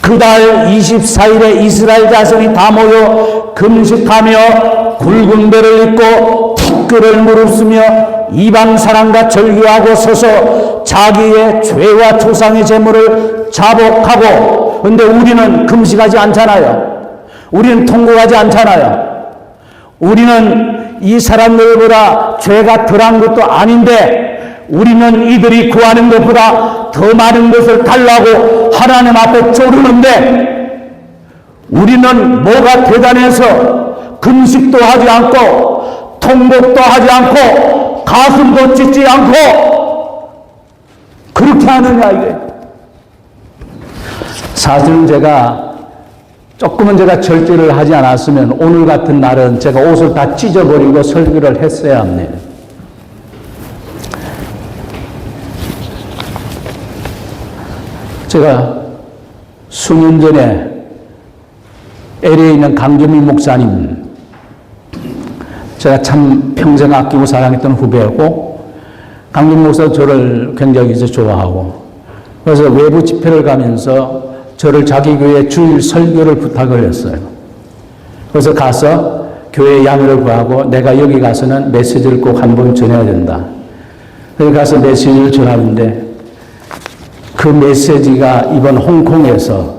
그달 24일에 이스라엘 자손이 다 모여 금식하며 굵은 배를 입고 티끌을 무릅쓰며 이방 사람과 절규하고 서서 자기의 죄와 조상의 재물을 자복하고. 그런데 우리는 금식하지 않잖아요. 우리는 통곡하지 않잖아요. 우리는 이 사람들보다 죄가 덜한 것도 아닌데 우리는 이들이 구하는 것보다 더 많은 것을 달라고 하나님 앞에 조르는데 우리는 뭐가 대단해서 금식도 하지 않고 통곡도 하지 않고 가슴도 찢지 않고 그렇게 하느냐 이게. 사실은 조금은 제가 절제를 하지 않았으면 오늘 같은 날은 제가 옷을 다 찢어버리고 설교를 했어야 합니다. 제가 수년 전에 LA에 있는 강정민 목사님, 제가 참 평생 아끼고 사랑했던 후배고, 강정민 목사도 저를 굉장히 좋아하고, 그래서 외부 집회를 가면서 저를 자기 교회 주일 설교를 부탁을 했어요. 그래서 가서 교회 양해를 구하고 내가 여기 가서는 메시지를 꼭 한번 전해야 된다. 그래서 가서 메시지를 전하는데 그 메시지가 이번 홍콩에서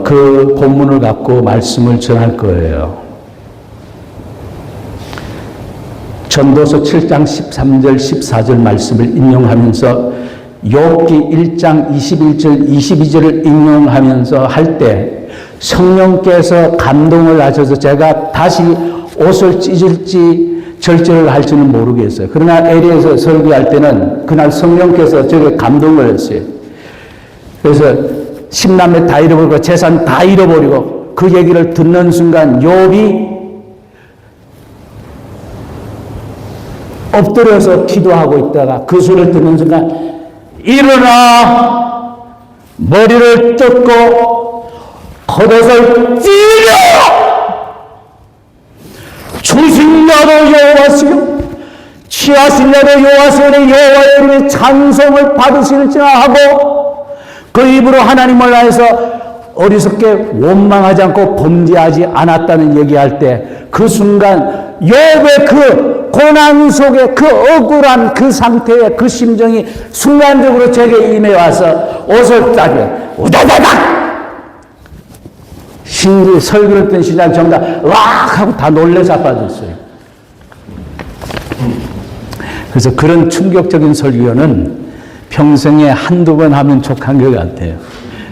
그 본문을 갖고 말씀을 전할 거예요. 전도서 7장 13절 14절 말씀을 인용하면서 욥기 1장 21절 22절을 인용하면서 할 때 성령께서 감동을 하셔서 제가 다시 옷을 찢을지 절제를 할지는 모르겠어요. 그러나 LA에서 설교할 때는 그날 성령께서 저에게 감동을 했어요. 그래서 십남매 다 잃어버리고 재산 다 잃어버리고 그 얘기를 듣는 순간 욥이 엎드려서 기도하고 있다가 그 소리를 듣는 순간 일어나 머리를 뜯고 겉옷을 찢어 주신 자도 여호와시요 취하신 자도 여호와시오니 여호와의 이름의 찬송을 받으실지라 하고 그 입으로 하나님을 위하여서 어리석게 원망하지 않고 범죄하지 않았다는 얘기할 때 그 순간 욥의 그 고난 속에 그 억울한 그 상태의 그 심정이 순간적으로 제게 임해와서 옷을 따게 우다다닥 신기 설교를 했던 시장 정답 왁 하고 다 놀래 자빠졌어요. 그래서 그런 충격적인 설교는 평생에 한두 번 하면 족한 것 같아요.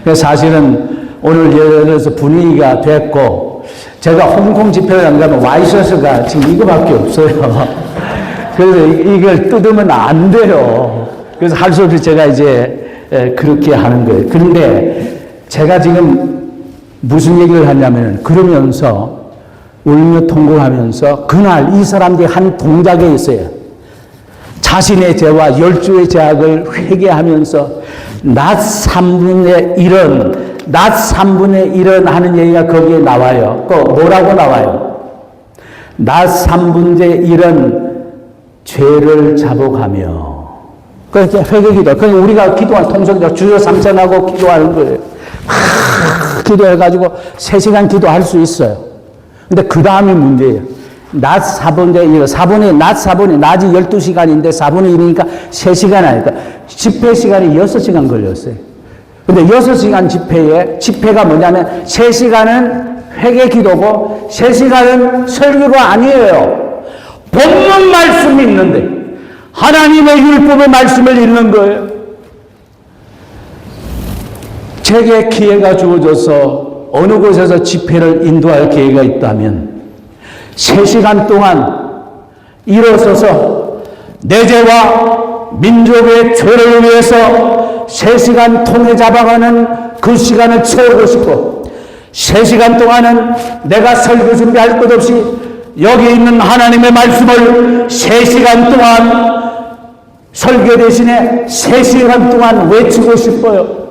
그래서 사실은 오늘 예를 들어서 분위기가 됐고 제가 홍콩 집회를 안 가면 와이셔츠가 지금 이거밖에 없어요. 그래서 이걸 뜯으면 안 돼요. 그래서 할 수 없이 제가 이제 그렇게 하는 거예요. 그런데 제가 지금 무슨 얘기를 하냐면 그러면서 울며 통곡하면서 그날 이 사람들이 한 동작에 있어요. 자신의 죄와 12의 죄악을 회개하면서 낮 3분의 1은 낮 3분의 1은 하는 얘기가 거기에 나와요. 또 뭐라고 나와요? 낮 3분의 1은 죄를 자복하며. 그렇게 회개기도. 그냥 우리가 기도한 통성적 주여 삼천하고 기도하는 거예요. 기도해가지고 3시간 기도할 수 있어요. 근데 그 다음이 문제예요. 낮 4분의 1, 낮 4분의, 낮이 12시간인데 4분의 1이니까 3시간 하니까 집회 시간이 6시간 걸렸어요. 근데 6시간 집회가 뭐냐면 3시간은 회개 기도고 3시간은 설교가 아니에요. 본문 말씀이 있는데 하나님의 율법의 말씀을 읽는 거예요. 제게 기회가 주어져서 어느 곳에서 집회를 인도할 기회가 있다면 3시간 동안 일어서서 내 죄와 민족의 죄를 위해서 3시간 통에 잡아가는 그 시간을 채우고 싶고 3시간 동안은 내가 설교 준비할 것 없이 여기 있는 하나님의 말씀을 3시간 동안 설교 대신에 3시간 동안 외치고 싶어요.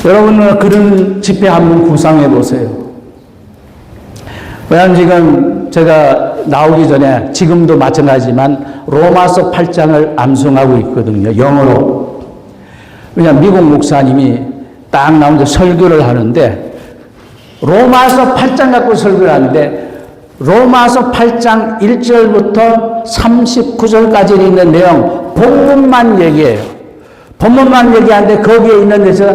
여러분은 그런 집회 한번 구상해 보세요. 왜냐하면 지금 제가 나오기 전에 지금도 마찬가지지만 로마서 8장을 암송하고 있거든요. 영어로. 왜냐하면 미국 목사님이 딱 나오는데 설교를 하는데 로마서 8장 갖고 설교를 하는데 로마서 8장 1절부터 39절까지 있는 내용 본문만 얘기해요. 본문만 얘기하는데 거기에 있는 데서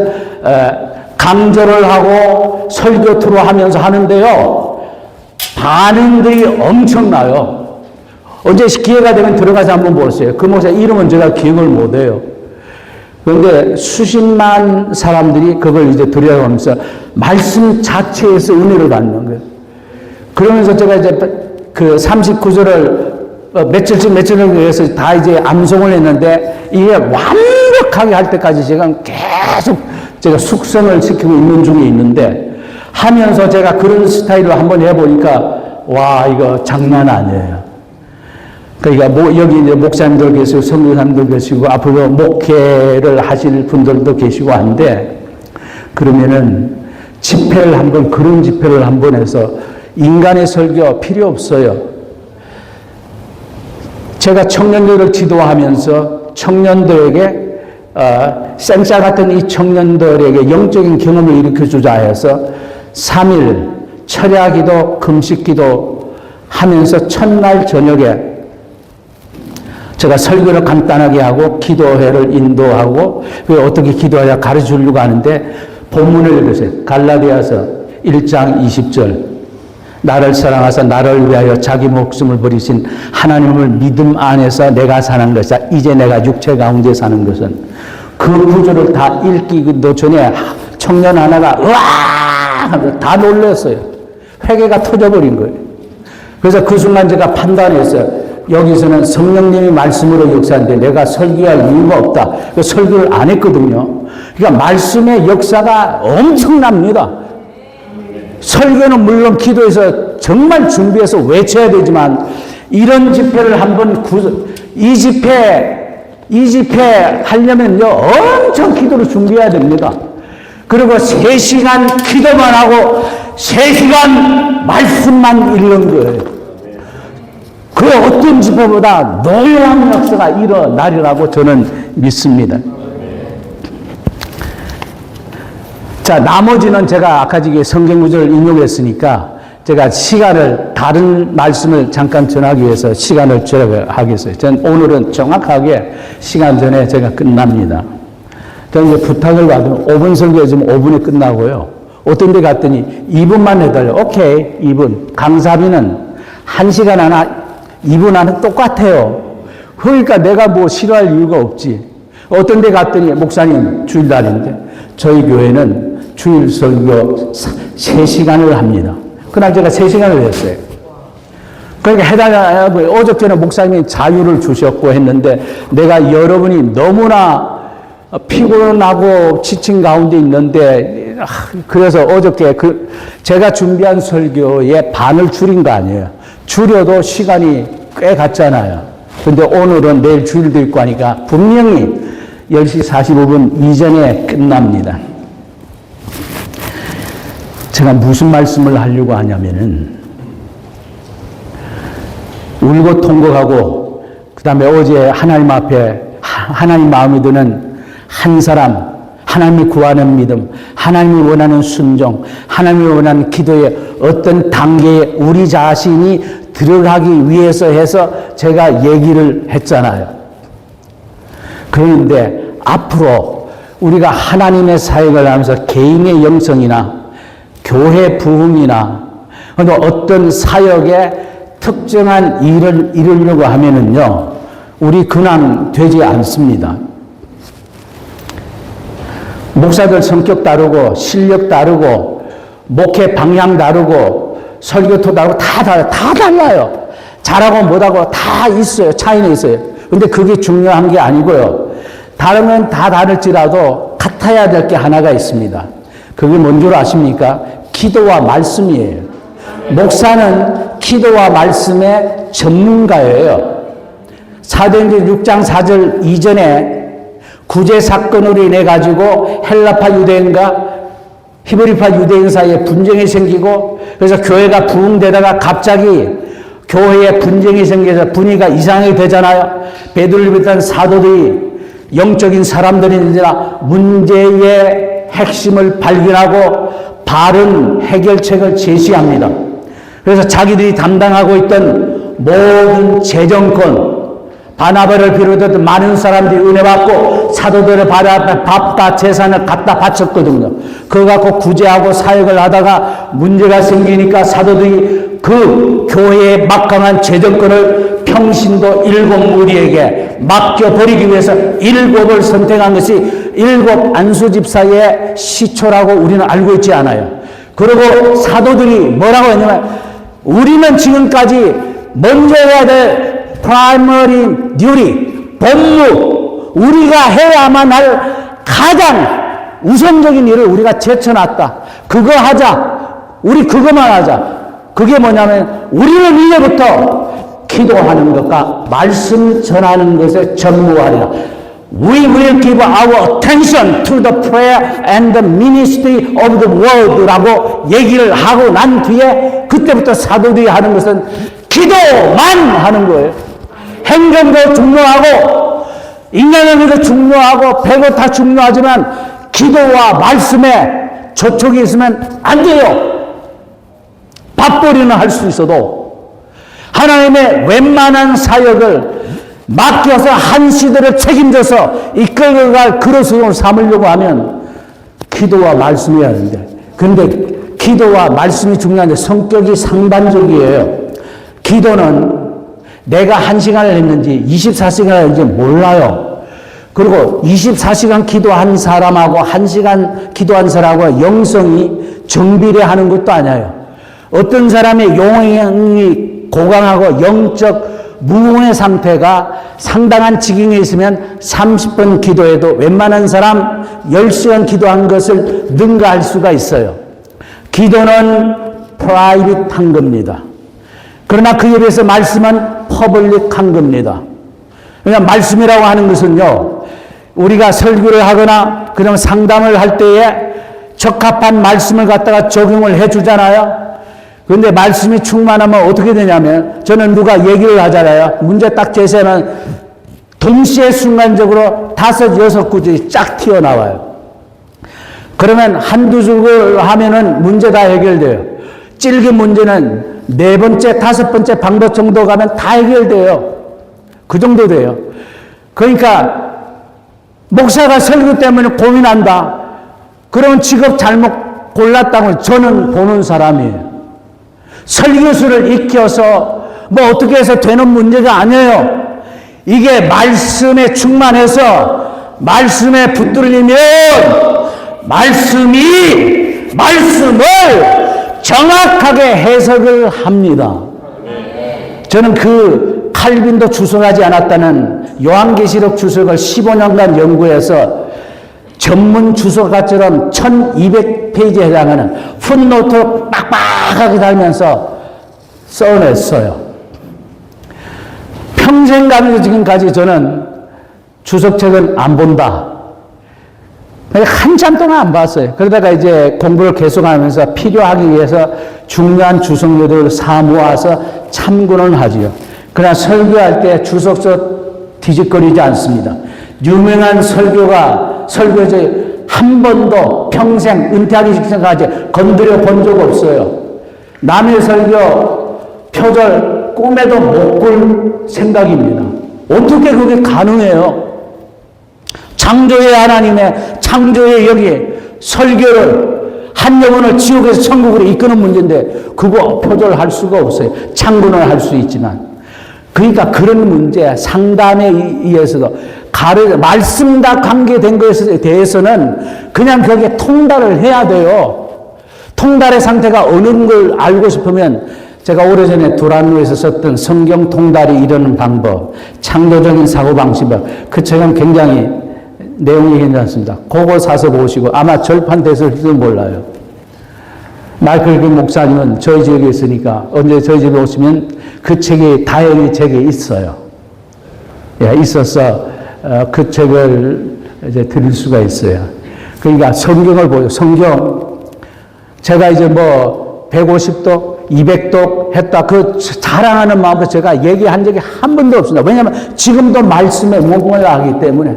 강조를 하고 설교 투로 하면서 하는데요. 반응들이 엄청나요. 언제 기회가 되면 들어가서 한번 보세요. 그 목사 이름은 제가 기억을 못해요. 그런데 수십만 사람들이 그걸 이제 들여다보면서 말씀 자체에서 은혜를 받는 거예요. 그러면서 제가 이제 그 39절을 며칠을 위해서 다 이제 암송을 했는데 이게 완벽하게 할 때까지 제가 계속 제가 숙성을 시키고 있는 중에 있는데 하면서 제가 그런 스타일로 한번 해보니까 와 이거 장난 아니에요. 그러니까 여기 이제 목사님들 계시고 선교사님들 계시고 앞으로 목회를 하실 분들도 계시고 한데 그러면은 집회를 한번 그런 집회를 한번 해서 인간의 설교 필요 없어요. 제가 청년들을 지도하면서 청년들에게 생사 같은 이 청년들에게 영적인 경험을 일으켜주자 해서 3일 철야기도 금식기도 하면서 첫날 저녁에 제가 설교를 간단하게 하고 기도회를 인도하고 어떻게 기도하냐 가르치려고 하는데 본문을 읽으세요. 갈라디아서 1장 20절 나를 사랑하사 나를 위하여 자기 목숨을 버리신 하나님을 믿음 안에서 내가 사는 것이다. 이제 내가 육체 가운데 사는 것은 그 구절을 다 읽기도 전에 청년 하나가 으아! 다 놀랐어요. 회개가 터져버린 거예요. 그래서 그 순간 제가 판단했어요. 여기서는 성령님이 말씀으로 역사하는데 내가 설교할 이유가 없다. 설교를 안 했거든요. 그러니까 말씀의 역사가 엄청납니다. 설교는 물론 기도해서 정말 준비해서 외쳐야 되지만 이런 집회를 한번 이 집회 하려면요 엄청 기도를 준비해야 됩니다. 그리고 3시간 기도만 하고 3시간 말씀만 읽는 거예요. 그 어떤 집회보다 놀라운 역사가 일어나리라고 저는 믿습니다. 자, 나머지는 제가 아까 성경 구절을 인용했으니까 제가 시간을 다른 말씀을 잠깐 전하기 위해서 시간을 절약하겠어요. 전 오늘은 정확하게 시간 전에 제가 끝납니다. 저는 이제 부탁을 받으면 5분 설교해주면 5분에 끝나고요. 어떤 데 갔더니 2분만 해달래요. 오케이, 2분. 강사비는 1시간 하나, 2분 하나 똑같아요. 그러니까 내가 뭐 싫어할 이유가 없지. 어떤 데 갔더니 목사님 주일날인데 저희 교회는 주일 설교 3시간을 합니다. 그날 제가 3시간을 했어요. 그러니까 해달라고 어저께는 목사님이 자유를 주셨고 했는데 내가 여러분이 너무나 피곤하고 지친 가운데 있는데 그래서 어저께 제가 준비한 설교의 반을 줄인 거 아니에요. 줄여도 시간이 꽤 갔잖아요. 근데 오늘은 내일 주일도 있고 하니까 분명히 10시 45분 이전에 끝납니다. 제가 무슨 말씀을 하려고 하냐면은 울고 통곡하고 그 다음에 어제 하나님 앞에 하나님 마음에 드는 한 사람, 하나님이 구하는 믿음, 하나님이 원하는 순종, 하나님이 원하는 기도의 어떤 단계에 우리 자신이 들어가기 위해서 해서 제가 얘기를 했잖아요. 그런데 앞으로 우리가 하나님의 사역을 하면서 개인의 영성이나 교회 부흥이나 어떤 사역에 특정한 일을 이루려고 하면은요, 우리 근황 되지 않습니다. 목사들 성격 다르고, 실력 다르고, 목회 방향 다르고, 설교토 다르고, 다 달라요. 잘하고 못하고 다 있어요. 차이는 있어요. 근데 그게 중요한 게 아니고요. 다르면 다 다를지라도 같아야 될 게 하나가 있습니다. 그게 뭔 줄 아십니까? 기도와 말씀이에요. 목사는 기도와 말씀의 전문가예요. 사도행전 6장 4절 이전에 구제 사건으로 인해 가지고 헬라파 유대인과 히브리파 유대인 사이에 분쟁이 생기고 그래서 교회가 부흥되다가 갑자기 교회에 분쟁이 생겨서 분위기가 이상하게 되잖아요. 베드로를 비롯한 사도들이 영적인 사람들이니라 문제의 핵심을 발견하고 바른 해결책을 제시합니다. 그래서 자기들이 담당하고 있던 모든 재정권, 바나바를 비롯했던 많은 사람들이 은혜 받고 사도들의 밥과 재산을 갖다 바쳤거든요. 그거 갖고 구제하고 사역을 하다가 문제가 생기니까 사도들이 그 교회의 막강한 재정권을 평신도 7무리에게 맡겨버리기 위해서 7을 선택한 것이 7 안수집사의 시초라고 우리는 알고 있지 않아요. 그리고 사도들이 뭐라고 했냐면 우리는 지금까지 먼저 해야 될 primary duty, 법무, 우리가 해야만 할 가장 우선적인 일을 우리가 제쳐놨다. 그거 하자. 우리 그거만 하자. 그게 뭐냐면 우리는 이제부터 기도하는 것과 말씀 전하는 것에 전무하리라. We will give our attention to the prayer and the ministry of the word 라고 얘기를 하고 난 뒤에 그때부터 사도들이 하는 것은 기도만 하는 거예요. 행정도 중요하고 인간관계도 중요하고 배고 다 중요하지만 기도와 말씀에 저촉이 있으면 안 돼요. 밥벌이는 할 수 있어도 하나님의 웬만한 사역을 맡겨서 한 시대를 책임져서 이끌어갈 그릇으로 삼으려고 하면 기도와 말씀이 해야 되는데 그런데 기도와 말씀이 중요한데 성격이 상반적이에요. 기도는 내가 1시간을 했는지 24시간을 했는지 몰라요. 그리고 24시간 기도한 사람하고 1시간 기도한 사람하고 영성이 정비례하는 것도 아니에요. 어떤 사람의 영이 고강하고 영적 무흥의 상태가 상당한 지경에 있으면 30분 기도해도 웬만한 사람 10시간 기도한 것을 능가할 수가 있어요. 기도는 프라이빗한 겁니다. 그러나 그에 비해서 말씀은 퍼블릭한 겁니다. 그러니까 말씀이라고 하는 것은요, 우리가 설교를 하거나 그냥 상담을 할 때에 적합한 말씀을 갖다가 적용을 해 주잖아요. 그런데 말씀이 충만하면 어떻게 되냐면 저는 누가 얘기를 하잖아요. 문제 딱 제시하면 동시에 순간적으로 5, 6구절이 쫙 튀어나와요. 그러면 한두 줄을 하면은 문제 다 해결돼요. 찔긴 문제는 4번째, 5번째 방법 정도 가면 다 해결돼요. 그 정도 돼요. 그러니까 목사가 설교 때문에 고민한다. 그러면 직업 잘못 골랐다고 저는 보는 사람이에요. 설교수를 익혀서 뭐 어떻게 해서 되는 문제가 아니에요. 이게 말씀에 충만해서 말씀에 붙들리면 말씀을 정확하게 해석을 합니다. 저는 그 칼빈도 주석하지 않았다는 요한계시록 주석을 15년간 연구해서 전문 주석가처럼 1200페이지에 해당하는 풋노트를 빡빡하게 달면서 써냈어요. 평생 가면서 지금까지 저는 주석책은 안 본다. 한참 동안 안 봤어요. 그러다가 이제 공부를 계속하면서 필요하기 위해서 중요한 주석료들을 사모아서 참고는 하지요. 그러나 설교할 때 주석서 뒤집거리지 않습니다. 유명한 설교자 한 번도 평생 은퇴하기 직전까지 건드려 본 적 없어요. 남의 설교 표절 꿈에도 못 꿀 생각입니다. 어떻게 그게 가능해요? 창조의 하나님의 창조의 여기 설교를 한 영혼을 지옥에서 천국으로 이끄는 문제인데 그거 표절할 수가 없어요. 참고는 할 수 있지만. 그러니까 그런 문제 상담에 의해서도 말씀과 관계된 것에 대해서는 그냥 거기에 통달을 해야 돼요. 통달의 상태가 어느 걸 알고 싶으면 제가 오래전에 두란노에서 썼던 성경 통달이 이루는 방법, 창조적인 사고방식법, 그 책은 굉장히 내용이 괜찮습니다. 그거 사서 보시고 아마 절판됐을지도 몰라요. 마이클 빈 목사님은 저희 집에 있으니까 언제 저희 집에 오시면 그 책이 다행히 제게 있어요. 예, 있어서 그 책을 이제 드릴 수가 있어요. 그러니까 성경을 보요. 성경 제가 이제 뭐 150도, 200도 했다. 그 자랑하는 마음으로 제가 얘기한 적이 한 번도 없습니다. 왜냐하면 지금도 말씀에 목을 하기 때문에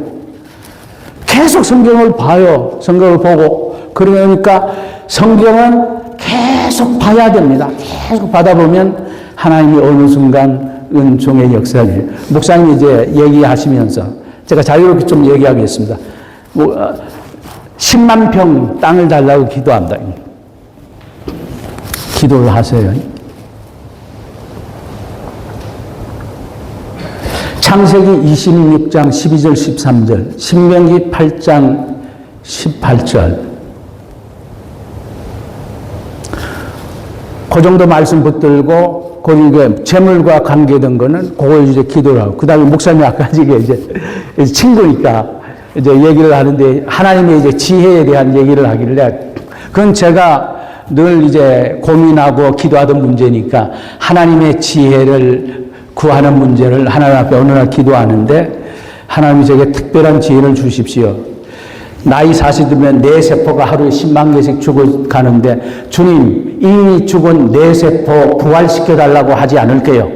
계속 성경을 봐요. 성경을 보고. 그러니까 성경은 계속 봐야 됩니다. 계속 받아 보면 하나님이 어느 순간 은총의 역사를. 목사님이 이제 얘기하시면서 제가 자유롭게 좀 얘기하겠습니다. 10만 평 땅을 달라고 기도한다. 기도를 하세요. 창세기 26장 12절 13절, 신명기 8장 18절. 그 정도 말씀 붙들고, 거기 재물과 관계된 거는 그걸 이제 기도를 하고, 그 다음에 목사님이 아까 이제 친구니까 이제 얘기를 하는데, 하나님의 이제 지혜에 대한 얘기를 하길래, 그건 제가 늘 이제 고민하고 기도하던 문제니까 하나님의 지혜를 구하는 문제를 하나님 앞에 어느 날 기도하는데, 하나님이 제게 특별한 지혜를 주십시오. 나이 40이면 내 세포가 하루에 10만 개씩 죽어가는데, 주님, 이미 죽은 내 세포 부활시켜달라고 하지 않을게요.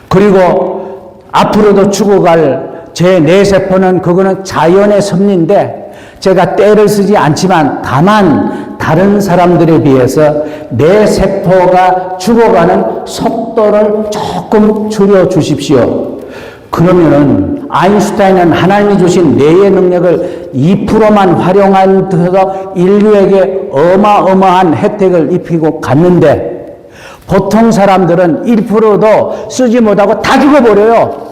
그리고 앞으로도 죽어갈 제 내 세포는 그거는 자연의 섭리인데, 제가 때를 쓰지 않지만 다만 다른 사람들에 비해서 내 세포가 죽어가는 속도를 조금 줄여 주십시오. 그러면은 아인슈타인은 하나님이 주신 뇌의 능력을 2%만 활용해서 인류에게 어마어마한 혜택을 입히고 갔는데, 보통 사람들은 1%도 쓰지 못하고 다 죽어버려요.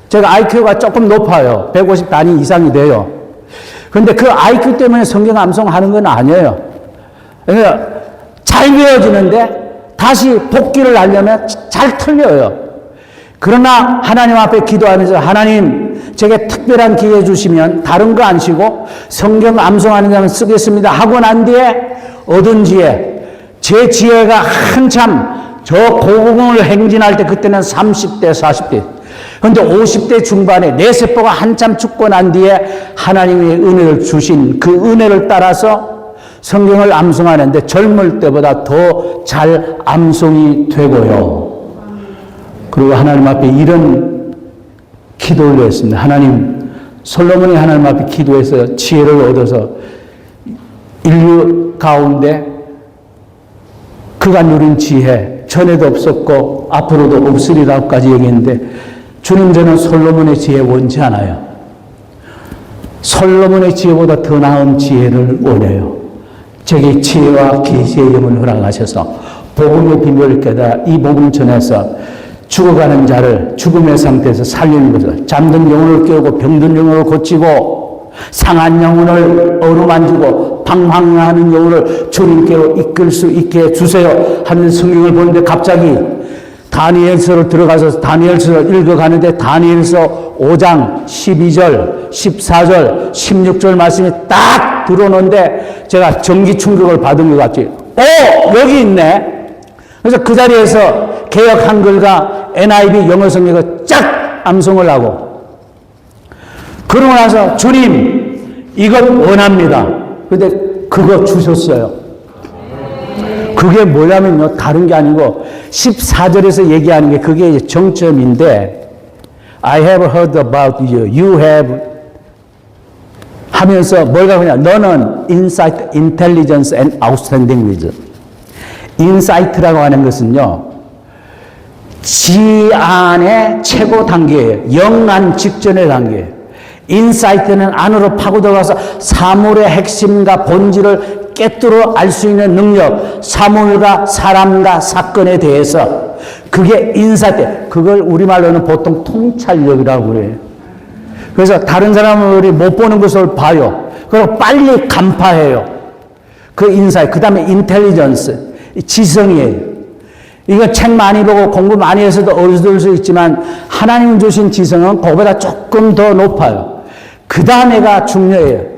제가 IQ가 조금 높아요. 150 단위 이상이 돼요. 그런데 그 IQ 때문에 성경 암송하는 건 아니에요. 그러니까 잘 배워지는데 다시 복귀를 하려면 잘 틀려요. 그러나 하나님 앞에 기도하면서, 하나님, 제게 특별한 기회 주시면 다른 거 안 쉬고 성경 암송하는 자만 쓰겠습니다 하고 난 뒤에 얻은 지혜, 제 지혜가 한참 저 고공을 행진할 때, 그때는 30대, 40대. 그런데 50대 중반에 내 세포가 한참 죽고 난 뒤에 하나님의 은혜를 주신 그 은혜를 따라서 성경을 암송하는데 젊을 때보다 더 잘 암송이 되고요. 그리고 하나님 앞에 이런 기도를 했습니다. 하나님, 솔로몬이 하나님 앞에 기도해서 지혜를 얻어서 인류 가운데 그가 누린 지혜, 전에도 없었고 앞으로도 없으리라고까지 얘기했는데, 주님, 저는 솔로몬의 지혜 원치 않아요. 솔로몬의 지혜보다 더 나은 지혜를 원해요. 제게 지혜와 계시의 영을 허락하셔서 복음의 비밀을 깨달아 이 복음 전해서 죽어가는 자를 죽음의 상태에서 살리는 것을, 잠든 영혼을 깨우고 병든 영혼을 고치고 상한 영혼을 어루만지고 방황하는 영혼을 주님께로 이끌 수 있게 해주세요 하는 성경을 보는데, 갑자기 다니엘서를 들어가서 다니엘서를 읽어가는데, 다니엘서 5장 12절, 14절, 16절 말씀이 딱 들어오는데 제가 전기 충격을 받은 것 같지. 여기 있네. 그래서 그 자리에서 개역 한글과 NIV 영어 성경을 쫙 암송을 하고, 그러고 나서 주님, 이것 원합니다. 근데 그거 주셨어요. 그게 뭐냐면요, 다른 게 아니고 14절에서 얘기하는 게 그게 정점인데, I have heard about you, you have 하면서 뭐라고 하냐, 너는 insight, intelligence and outstanding wisdom. insight라고 하는 것은요, 지안의 최고 단계예요. 영안 직전의 단계예요. 인사이트는 안으로 파고 들어가서 사물의 핵심과 본질을 깨뜨려 알 수 있는 능력, 사물과 사람과 사건에 대해서, 그게 인사이트. 그걸 우리말로는 보통 통찰력이라고 그래요. 그래서 다른 사람들이 못 보는 것을 봐요. 그리고 빨리 간파해요. 그 인사이트. 그 다음에 인텔리전스, 지성이에요. 이거 책 많이 보고 공부 많이 해서도 얻을 수 있지만 하나님 주신 지성은 그거보다 조금 더 높아요. 그 다음에가 중요해요.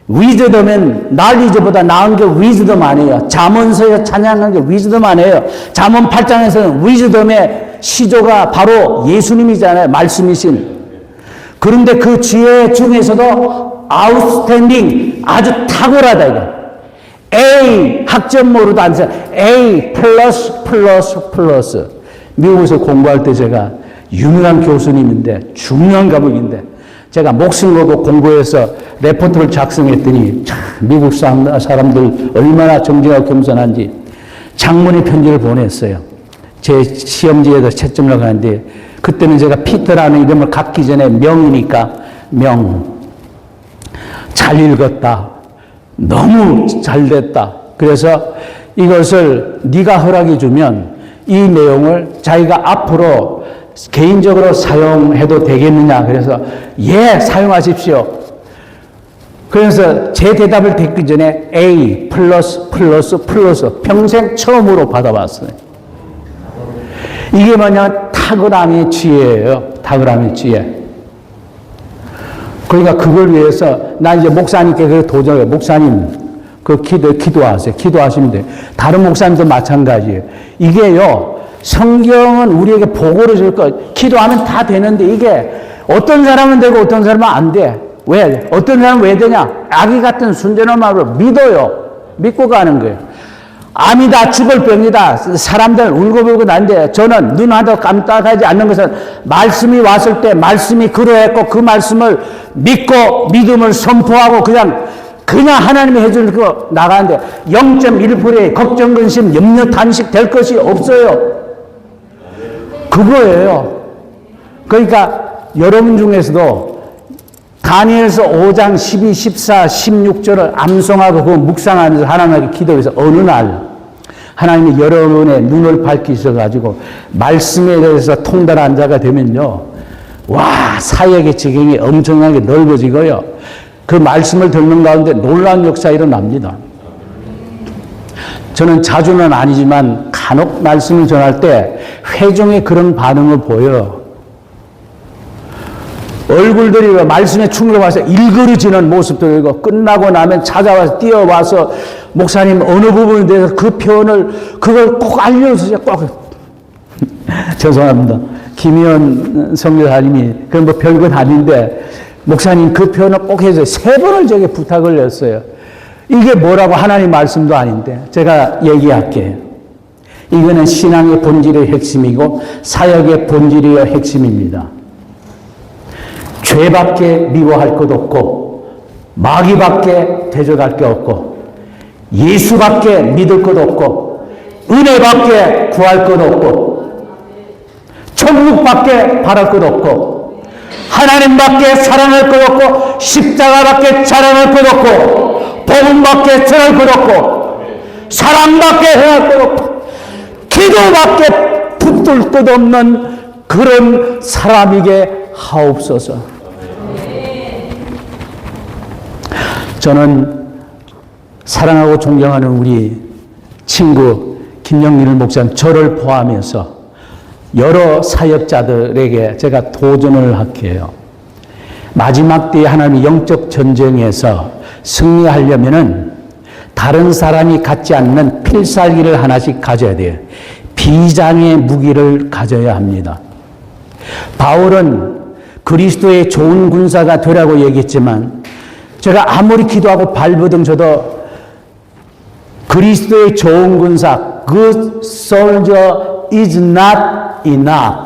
위즈덤은 날리즈보다 나은 게 위즈덤 아니에요. 잠언서에 찬양한 게 위즈덤 아니에요. 잠언 8장에서는 위즈덤의 시조가 바로 예수님이잖아요. 말씀이신. 그런데 그 지혜 중에서도 아웃스탠딩, 아주 탁월하다 이거. A 학점모로도 안 써. A 플러스. 미국에서 공부할 때 제가 유명한 교수님인데 중요한 과목인데 제가 목숨 걸고 공부해서 레포트를 작성했더니 참 미국 사람들 얼마나 정직하고 겸손한지 장문의 편지를 보냈어요. 제 시험지에도 채점을 가는데 그때는 제가 피터라는 이름을 갖기 전에 명이니까 잘 읽었다. 너무 잘 됐다. 그래서 이것을 네가 허락해 주면 이 내용을 자기가 앞으로 개인적으로 사용해도 되겠느냐. 그래서 예, 사용하십시오. 그래서 제 대답을 듣기 전에 A 플러스 평생 처음으로 받아봤어요. 이게 뭐냐? 탁월함의 지혜예요. 탁월함의 지혜. 그러니까 그걸 위해서 나 이제 목사님께 그 도전해요. 목사님 그 기도하세요. 기도하시면 돼요. 다른 목사님도 마찬가지예요. 이게요. 성경은 우리에게 보고를 줄 거. 기도하면 다 되는데 이게 어떤 사람은 되고 어떤 사람은 안 돼. 왜? 어떤 사람은 왜 되냐? 아기 같은 순전한 마음으로 믿어요. 믿고 가는 거예요. 암이다, 죽을 병이다. 사람들 울고불고 난데 저는 눈 하나 깜빡하지 않는 것은 말씀이 왔을 때 말씀이 그러했고 그 말씀을 믿고 믿음을 선포하고 그냥 하나님이 해줄 거 나가는데 0.1%의 걱정, 근심, 염려, 탄식 될 것이 없어요. 그거예요. 그러니까 여러분 중에서도 다니엘서 5장 12, 14, 16절을 암송하고 그 묵상하면서 하나님께 기도해서 어느 날 하나님이 여러분의 눈을 밝히셔가지고 말씀에 대해서 통달한 자가 되면요. 와, 사역의 지경이 엄청나게 넓어지고요. 그 말씀을 듣는 가운데 놀라운 역사 일어납니다. 저는 자주는 아니지만 간혹 말씀을 전할 때 회중의 그런 반응을 보여요. 얼굴들이 말씀에 충실해서 일그러지는 모습들이고 끝나고 나면 찾아와서 뛰어와서 목사님 어느 부분에 대해서 그 표현을 그걸 꼭 알려주세요. 꼭. 죄송합니다. 김희연 선교사님이 그건 뭐 별건 아닌데 목사님 그 표현을 꼭 해주세요. 3번을 제게 부탁을 했어요. 이게 뭐라고 하나님 말씀도 아닌데 제가 얘기할게요. 이거는 신앙의 본질의 핵심이고 사역의 본질의 핵심입니다. 죄밖에 미워할 것 없고 마귀밖에 대적할 게 없고 예수밖에 믿을 것 없고 은혜밖에 구할 것 없고 천국밖에 바랄 것 없고 하나님밖에 사랑할 것 없고 십자가밖에 자랑할 것 없고 복음밖에 전할 것 없고 사랑밖에 행할 것 없고 기도밖에 붙들 것 없는 그런 사람에게 하옵소서. 저는 사랑하고 존경하는 우리 친구 김영일 목사님 저를 포함해서 여러 사역자들에게 제가 도전을 할게요. 마지막 때에 하나님의 영적 전쟁에서 승리하려면은 다른 사람이 갖지 않는 필살기를 하나씩 가져야 돼요. 비장의 무기를 가져야 합니다. 바울은 그리스도의 좋은 군사가 되라고 얘기했지만 제가 아무리 기도하고 발버둥 쳐도 그리스도의 좋은 군사, good soldier is not enough.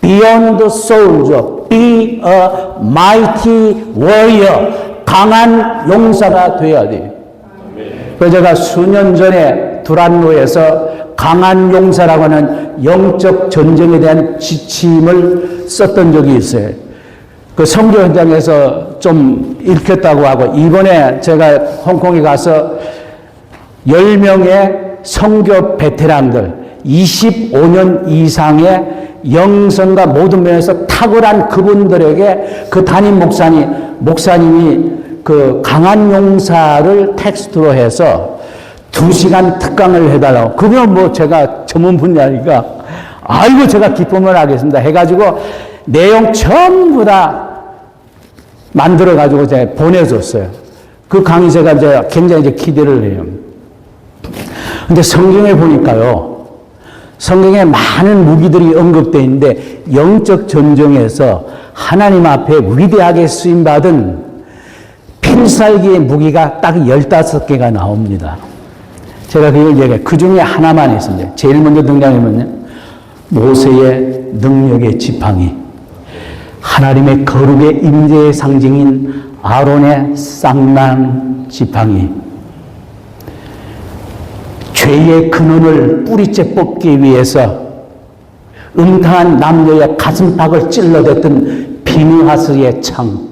Beyond the soldier, be a mighty warrior. 강한 용사가 되어야 돼요. 그래서 제가 수년 전에 두란노에서 강한 용사라고 하는 영적 전쟁에 대한 지침을 썼던 적이 있어요. 그 선교 현장에서 좀 읽혔다고 하고 이번에 제가 홍콩에 가서 10명의 선교 베테랑들 25년 이상의 영성과 모든 면에서 탁월한 그분들에게 그 담임 목사님이 그 강한 용사를 텍스트로 해서 2시간 특강을 해달라고. 그건 뭐 제가 전문 분야니까 아이고 제가 기쁨을 하겠습니다 해가지고 내용 전부 다 만들어가지고 제가 보내줬어요. 그 강의 제가 이제 굉장히 이제 기대를 해요. 근데 성경에 보니까요, 성경에 많은 무기들이 언급되어 있는데 영적 전쟁에서 하나님 앞에 위대하게 쓰임받은 필살기의 무기가 딱 15개가 나옵니다. 제가 그걸 얘기해요. 그 중에 하나만 있습니다. 제일 먼저 등장하면요, 모세의 능력의 지팡이, 하나님의 거룩의 임재의 상징인 아론의 쌍난 지팡이, 죄의 근원을 뿌리째 뽑기 위해서 음탕한 남녀의 가슴팍을 찔러댔던 비느하스의 창,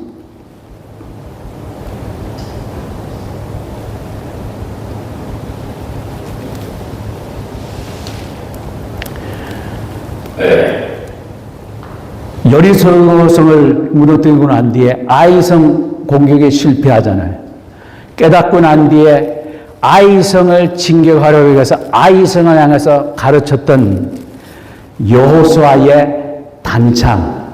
여리고성을 무너뜨리고 난 뒤에 아이성 공격에 실패하잖아요. 깨닫고 난 뒤에 아이성을 진격하려고 해서 아이성을 향해서 가르쳤던 여호수아의 단창,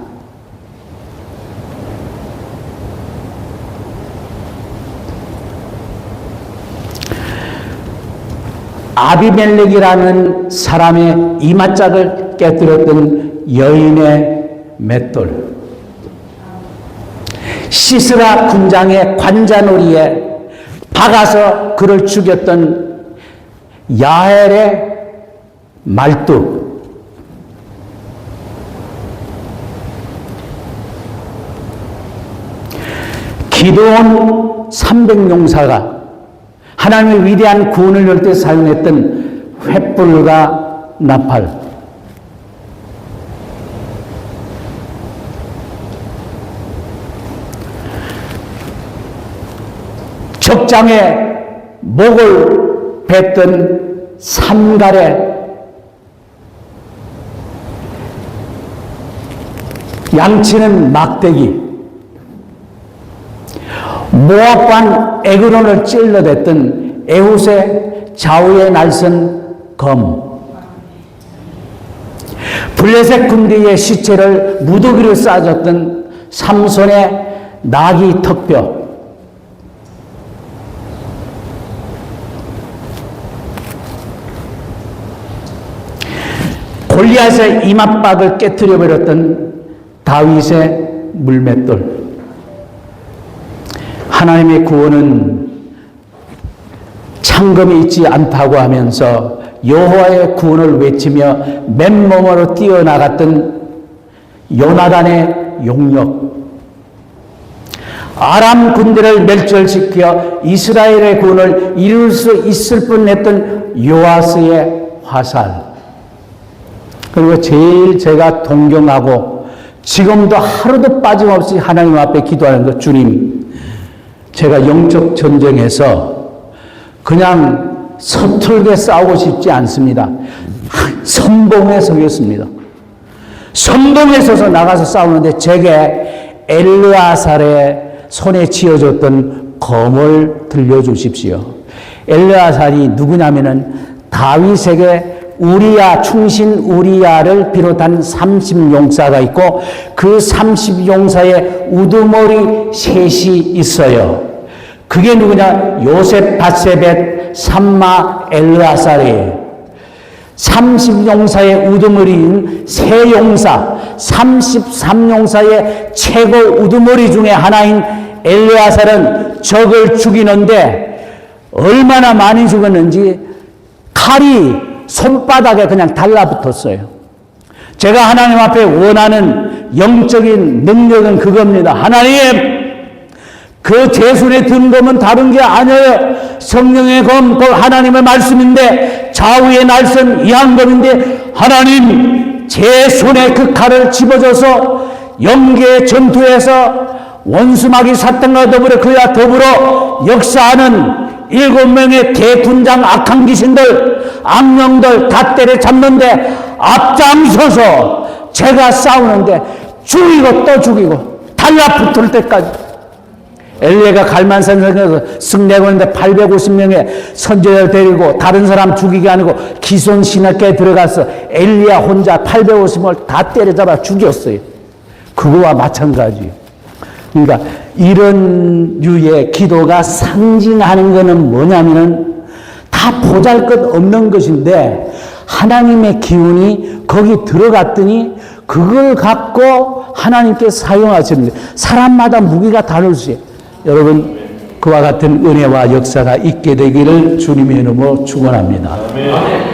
아비멜렉이라는 사람의 이맛짝을 깨뜨렸던 여인의 맷돌, 시스라 군장의 관자놀이에 박아서 그를 죽였던 야헬의 말뚝, 기드온 300용사가 하나님의 위대한 구원을 열 때 사용했던 횃불과 나팔, 적장에 목을 뱉던 산갈의 양치는 막대기, 모압반 에그론을 찔러댔던 에훗의 좌우에 날선 검, 블레셋 군대의 시체를 무더기로 싸줬던 삼손의 나귀 턱뼈, 골리앗의 이맛박을 깨뜨려버렸던 다윗의 물맷돌. 하나님의 구원은 창검이 있지 않다고 하면서 여호와의 구원을 외치며 맨몸으로 뛰어나갔던 요나단의 용력, 아람 군대를 멸절시켜 이스라엘의 구원을 이룰 수 있을 뻔했던 요아스의 화살, 그리고 제일 제가 동경하고 지금도 하루도 빠짐없이 하나님 앞에 기도하는 것, 주님, 제가 영적 전쟁에서 그냥 서툴게 싸우고 싶지 않습니다. 선봉에 서겠습니다. 선봉에 서서 나가서 싸우는데 제게 엘르아살의 손에 쥐어줬던 검을 들려주십시오. 엘르아살이 누구냐면은 다윗에게 우리야, 충신 우리야를 비롯한 30용사가 있고 그 30용사의 우두머리 셋이 있어요. 그게 누구냐? 요셉, 바세벳, 삼마, 엘르아살이에요. 30용사의 우두머리인 세 용사, 33용사의 최고 우두머리 중에 하나인 엘르아살은 적을 죽이는데 얼마나 많이 죽었는지 칼이 손바닥에 그냥 달라붙었어요. 제가 하나님 앞에 원하는 영적인 능력은 그겁니다. 하나님, 그 제 손에 든 검은 다른 게 아니에요. 성령의 검, 그 하나님의 말씀인데, 좌우에 날선 이항검인데, 하나님, 제 손에 그 칼을 집어줘서 영계의 전투에서 원수마귀 사탄과 더불어 그와 더불어 역사하는 7명의 대군장 악한 귀신들, 악령들 다 때려잡는데 앞장서서 제가 싸우는데 죽이고 또 죽이고 달라붙을 때까지. 엘리야가 갈만산에서 승리하고 있는데 850명의 선지자를 데리고 다른 사람 죽이기 아니고 기손 신학교에 들어가서 엘리야 혼자 850명을 다 때려잡아 죽였어요. 그거와 마찬가지예요. 그러니까 이런 류의 기도가 상징하는 것은 뭐냐면은 다 보잘것없는 것인데 하나님의 기운이 거기 들어갔더니 그걸 갖고 하나님께 사용하십니다. 사람마다 무기가 다를 수 있어요. 여러분, 그와 같은 은혜와 역사가 있게 되기를 주님의 이름으로 축원합니다.